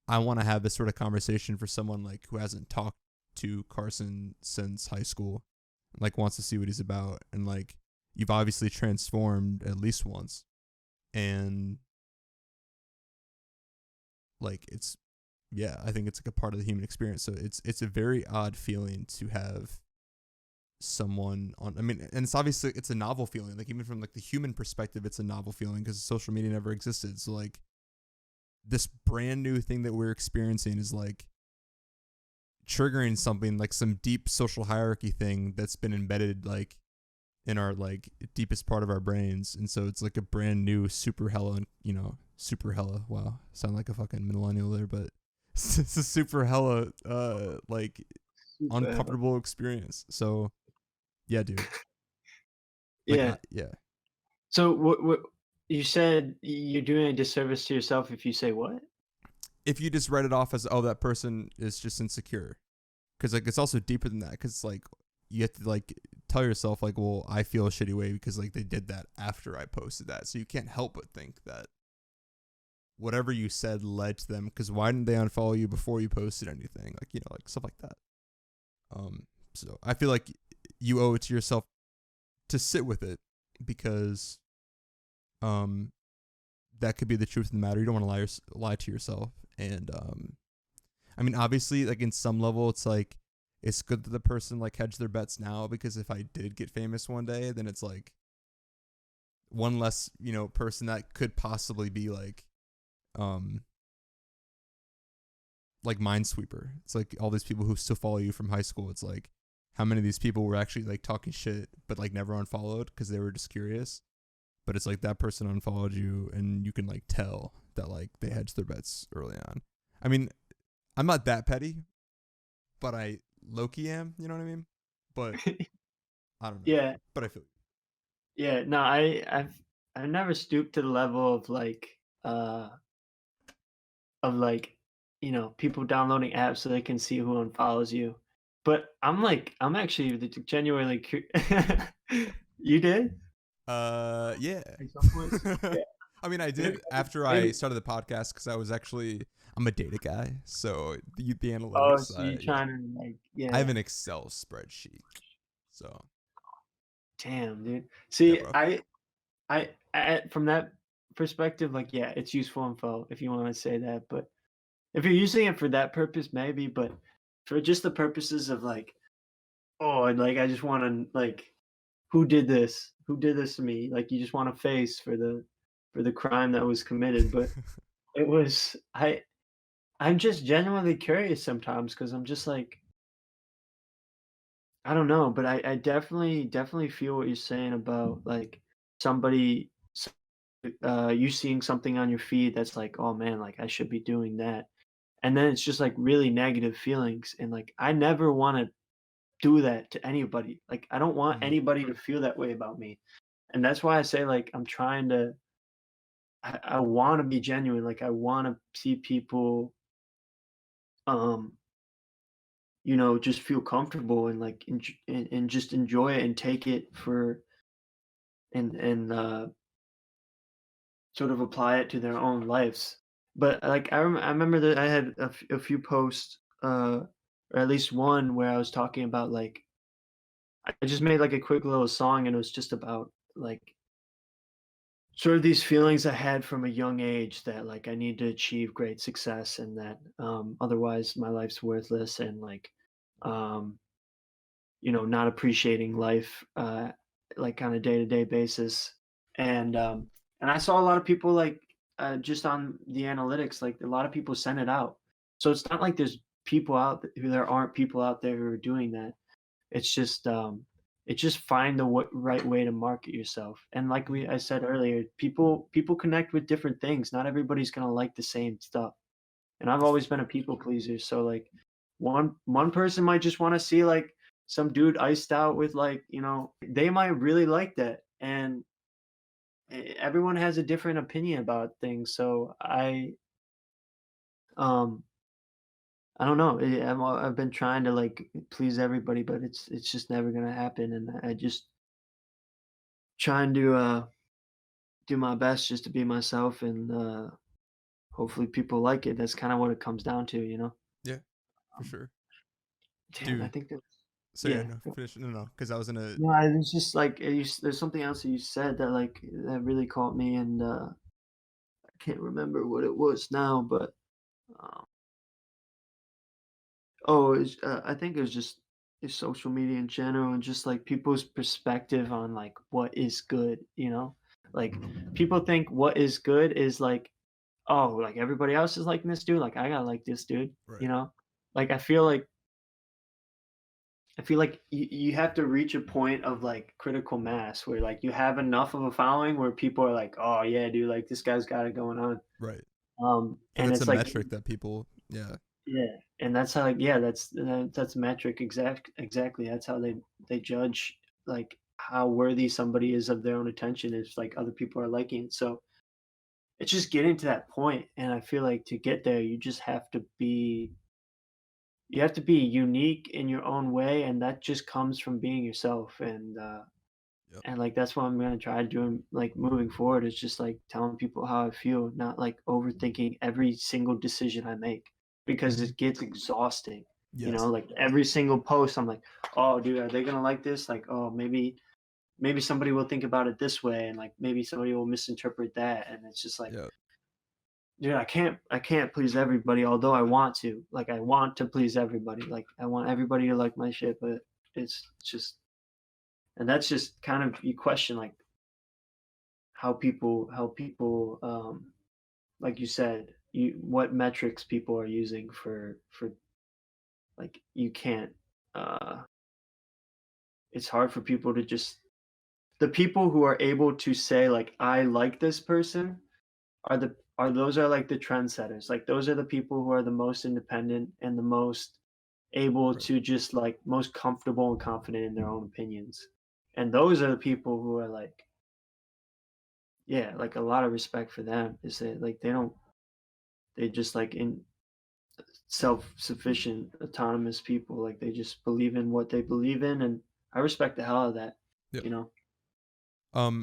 Speaker 1: I want to have this sort of conversation for someone like who hasn't talked to Carson since high school, like wants to see what he's about, and like you've obviously transformed at least once, And like it's yeah, I think it's like a part of the human experience. So it's a very odd feeling to have someone on. I mean, and it's obviously it's a novel feeling. Like even from like the human perspective, it's a novel feeling because social media never existed. So like this brand new thing that we're experiencing is like triggering something like some deep social hierarchy thing that's been embedded like in our like deepest part of our brains. And so it's like a brand new super hella, super hella, wow, sound like a fucking millennial there, but it's a super hella like
Speaker 2: Super.
Speaker 1: uncomfortable experience. So yeah, dude, like
Speaker 2: Yeah.
Speaker 1: yeah,
Speaker 2: So what you said you're doing a disservice to yourself if you say what?
Speaker 1: if you just write it off as, oh, that person is just insecure, because like it's also deeper than that, because like you have to like tell yourself like, well, I feel a shitty way because like they did that after I posted that, so you can't help but think that whatever you said led to them, because why didn't they unfollow you before you posted anything, like like stuff like that. So I feel like you owe it to yourself to sit with it, because um that could be the truth of the matter. You don't want to lie to yourself. And I mean, obviously, like in some level, it's like it's good that the person like hedged their bets now, because if I did get famous one day, then it's like one less person that could possibly be um like Minesweeper. It's like all these people who still follow you from high school. It's like how many of these people were actually like talking shit but like never unfollowed because they were just curious. But it's like that person unfollowed you, and you can like tell that like they hedged their bets early on. I mean, I'm not that petty, but I low-key am. You know what I mean? But I don't know.
Speaker 2: Yeah.
Speaker 1: But I feel
Speaker 2: Yeah. No, I've never stooped to the level uh of like, people downloading apps so they can see who unfollows you. But I'm actually genuinely You did?
Speaker 1: yeah.
Speaker 2: At some point? Yeah.
Speaker 1: I mean, I
Speaker 2: Maybe
Speaker 1: did after I
Speaker 2: maybe
Speaker 1: started the podcast, because I'm a data guy, so the
Speaker 2: oh,
Speaker 1: analytics.
Speaker 2: so you're trying to like
Speaker 1: I have
Speaker 2: yeah.
Speaker 1: an Excel spreadsheet, so
Speaker 2: Damn, dude.
Speaker 1: yeah,
Speaker 2: See,
Speaker 1: bro.
Speaker 2: I from that perspective, like, yeah, it's useful info if you wanna say that, but if you're using it for that purpose, maybe, but for just the purposes of like, "Oh, and, like, I just wanna, like, who did this? Who did this to me?" Like, you just want a face for the crime that was committed, but it was I'm just genuinely curious sometimes because 'cause I'm just like, I don't know, but I definitely feel what you're saying about, like, somebody you seeing something on your feed that's like, "Oh, man, like, I should be doing that." And then it's just, like, really negative feelings, and, like, I never wanna do that to anybody. Like, I don't want
Speaker 1: Mhm.
Speaker 2: anybody to feel that way about me, and that's why I say, like, I'm trying to I wanna be genuine, like, I wanna see people, um, just feel comfortable and, like, and just enjoy it and take it for and sort of apply it to their own lives. But, like, I remember that I had a few posts, or at least one where I was talking about, like I just made, like, a quick little song, and it was just about, like, sort of these feelings I had from a young age that, like, I need to achieve great success and that, otherwise my life's worthless and, like, um, not appreciating life, like, on a day-to-day basis. And I saw a lot of people, like, just on the analytics, like, a lot of people sent it out. So it's not like there aren't people out there who are doing that. It's just, find the right way to market yourself. And like
Speaker 1: Mhm.
Speaker 2: I said earlier, people connect with different things. Not everybody's gonna like the same stuff. And I've
Speaker 1: That's
Speaker 2: always
Speaker 1: fair.
Speaker 2: been a people pleaser, so like one person might just want to see like some dude iced out with like, they might really like that. And everyone has a different opinion about things. So um I don't know. I've been trying to like please everybody, but it's just never gonna happen. And I just trying to do my best just to be myself and hopefully people like it. That's kind of what it comes down to, you know.
Speaker 1: Yeah, for
Speaker 2: Um,
Speaker 1: sure,
Speaker 2: damn, I
Speaker 1: dude.
Speaker 2: think that's
Speaker 1: So yeah,
Speaker 2: yeah.
Speaker 1: no, finish. No, because I was in a
Speaker 2: No, I was just like there's something else that you said that like that really caught me, and can't remember what it was now, but um, oh, I think it was just social media in general and just like people's perspective on like what is good, you know? Like people think what is good is like, oh, like everybody else is liking this dude, like I gotta like this dude, you
Speaker 1: Right.
Speaker 2: know? Like I feel like you have to reach a point of like critical mass where like you have enough of a following where people are like, oh yeah, dude, like this guy's got it going on.
Speaker 1: Right. Like
Speaker 2: And
Speaker 1: it's a
Speaker 2: it's like
Speaker 1: metric that people, yeah.
Speaker 2: yeah, and that's how like yeah, that's metric exactly. That's how they judge like how worthy somebody is of their own attention is like other people are liking it. So it's just getting to that point, and I feel like to get there, you have to be unique in your own way, and that just comes from being yourself.
Speaker 1: Yep.
Speaker 2: And like that's what I'm gonna try doing like moving forward is just like telling people how I feel, not like overthinking every single decision I make because
Speaker 1: Hmm.
Speaker 2: it gets exhausting. You know,
Speaker 1: Yes.
Speaker 2: like every single post, I'm like, oh, dude, are they gonna like this? Like, oh, maybe somebody will think about it this way, and like maybe somebody will misinterpret that, and it's just like,
Speaker 1: Yeah.
Speaker 2: dude, I can't please everybody, although I want to. Like, I want to please everybody. Like, I want everybody to like my shit, but it's just, and that's just kind of you question like how people like you said what metrics people are using for like you can't uh it's hard for people to just the people who are able to say like I like this person are those are like the trendsetters, like those are the people who are the most independent and the most able
Speaker 1: Right.
Speaker 2: to just like most comfortable and confident in their own opinions, and those are the people who are like yeah, like a lot of respect for them is that like they just like in self-sufficient, autonomous people. Like they just believe in what they believe in, and I respect the hell out of that.
Speaker 1: Yep.
Speaker 2: You know.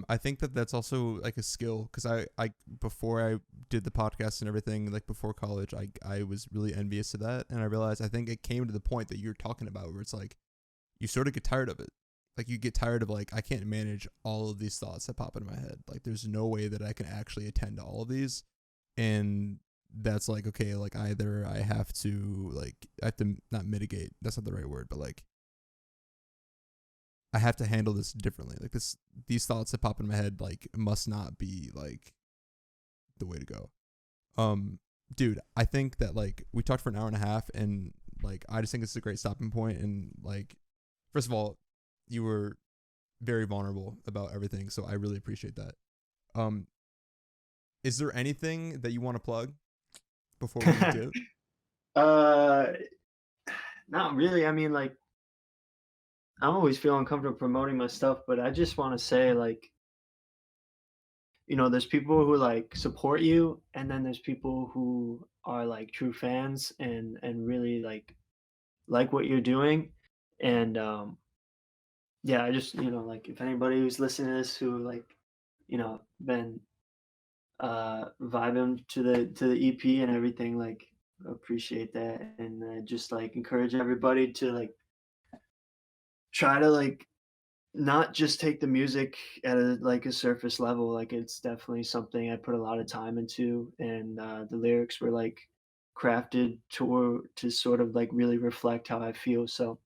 Speaker 1: I think that that's also like a skill because I before I did the podcast and everything like before college I was really envious of that and I realized I think it came to the point that you're talking about where it's like you sort of get tired of it. Like you get tired of like I can't manage all of these thoughts that pop in my head. Like there's no way that I can actually attend to all of these, and that's like okay, like either I have to not mitigate. That's not the right word, but like I have to handle this differently. Like these thoughts that pop in my head like must not be like the way to go. Um, dude, I think that like we talked for an hour and a half, and like I just think this is a great stopping point. And like, first of all, you were very vulnerable about everything, so I really appreciate that. Um, is there anything that you want to plug before we dip?
Speaker 2: uh, not really. I mean, like I'm always feeling comfortable promoting my stuff, but I just want to say like there's people who like support you, and then there's people who are like true fans and really like what you're doing, and yeah, I just like if anybody who's listening to this who like been vibing to the EP and everything, like appreciate that, and just like encourage everybody to like try to like not just take the music at a surface level. Like it's definitely something I put a lot of time into, and the lyrics were like crafted to sort of like really reflect how I feel. So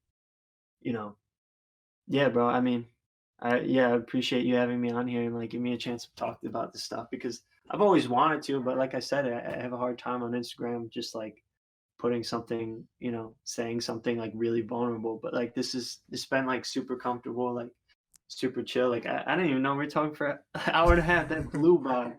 Speaker 2: you know, yeah, bro. I mean, I appreciate you having me on here and like give me a chance to talk about this stuff because I've always wanted to, but like I said, I have a hard time on Instagram just like putting something, saying something like really vulnerable. But like it's been like super comfortable, like super chill. Like I didn't even know we were talking for an hour and a half. That blew by.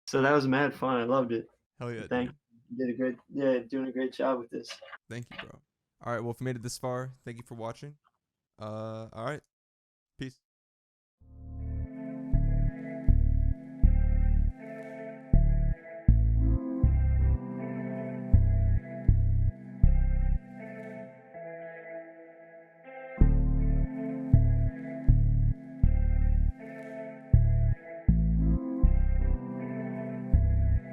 Speaker 2: So that was mad fun. I loved it.
Speaker 1: Hell yeah,
Speaker 2: Thank
Speaker 1: dude.
Speaker 2: you. You did a great yeah, doing a great job with this.
Speaker 1: Thank you, bro. All right, well, if you made it this far, thank you for watching. All right, peace.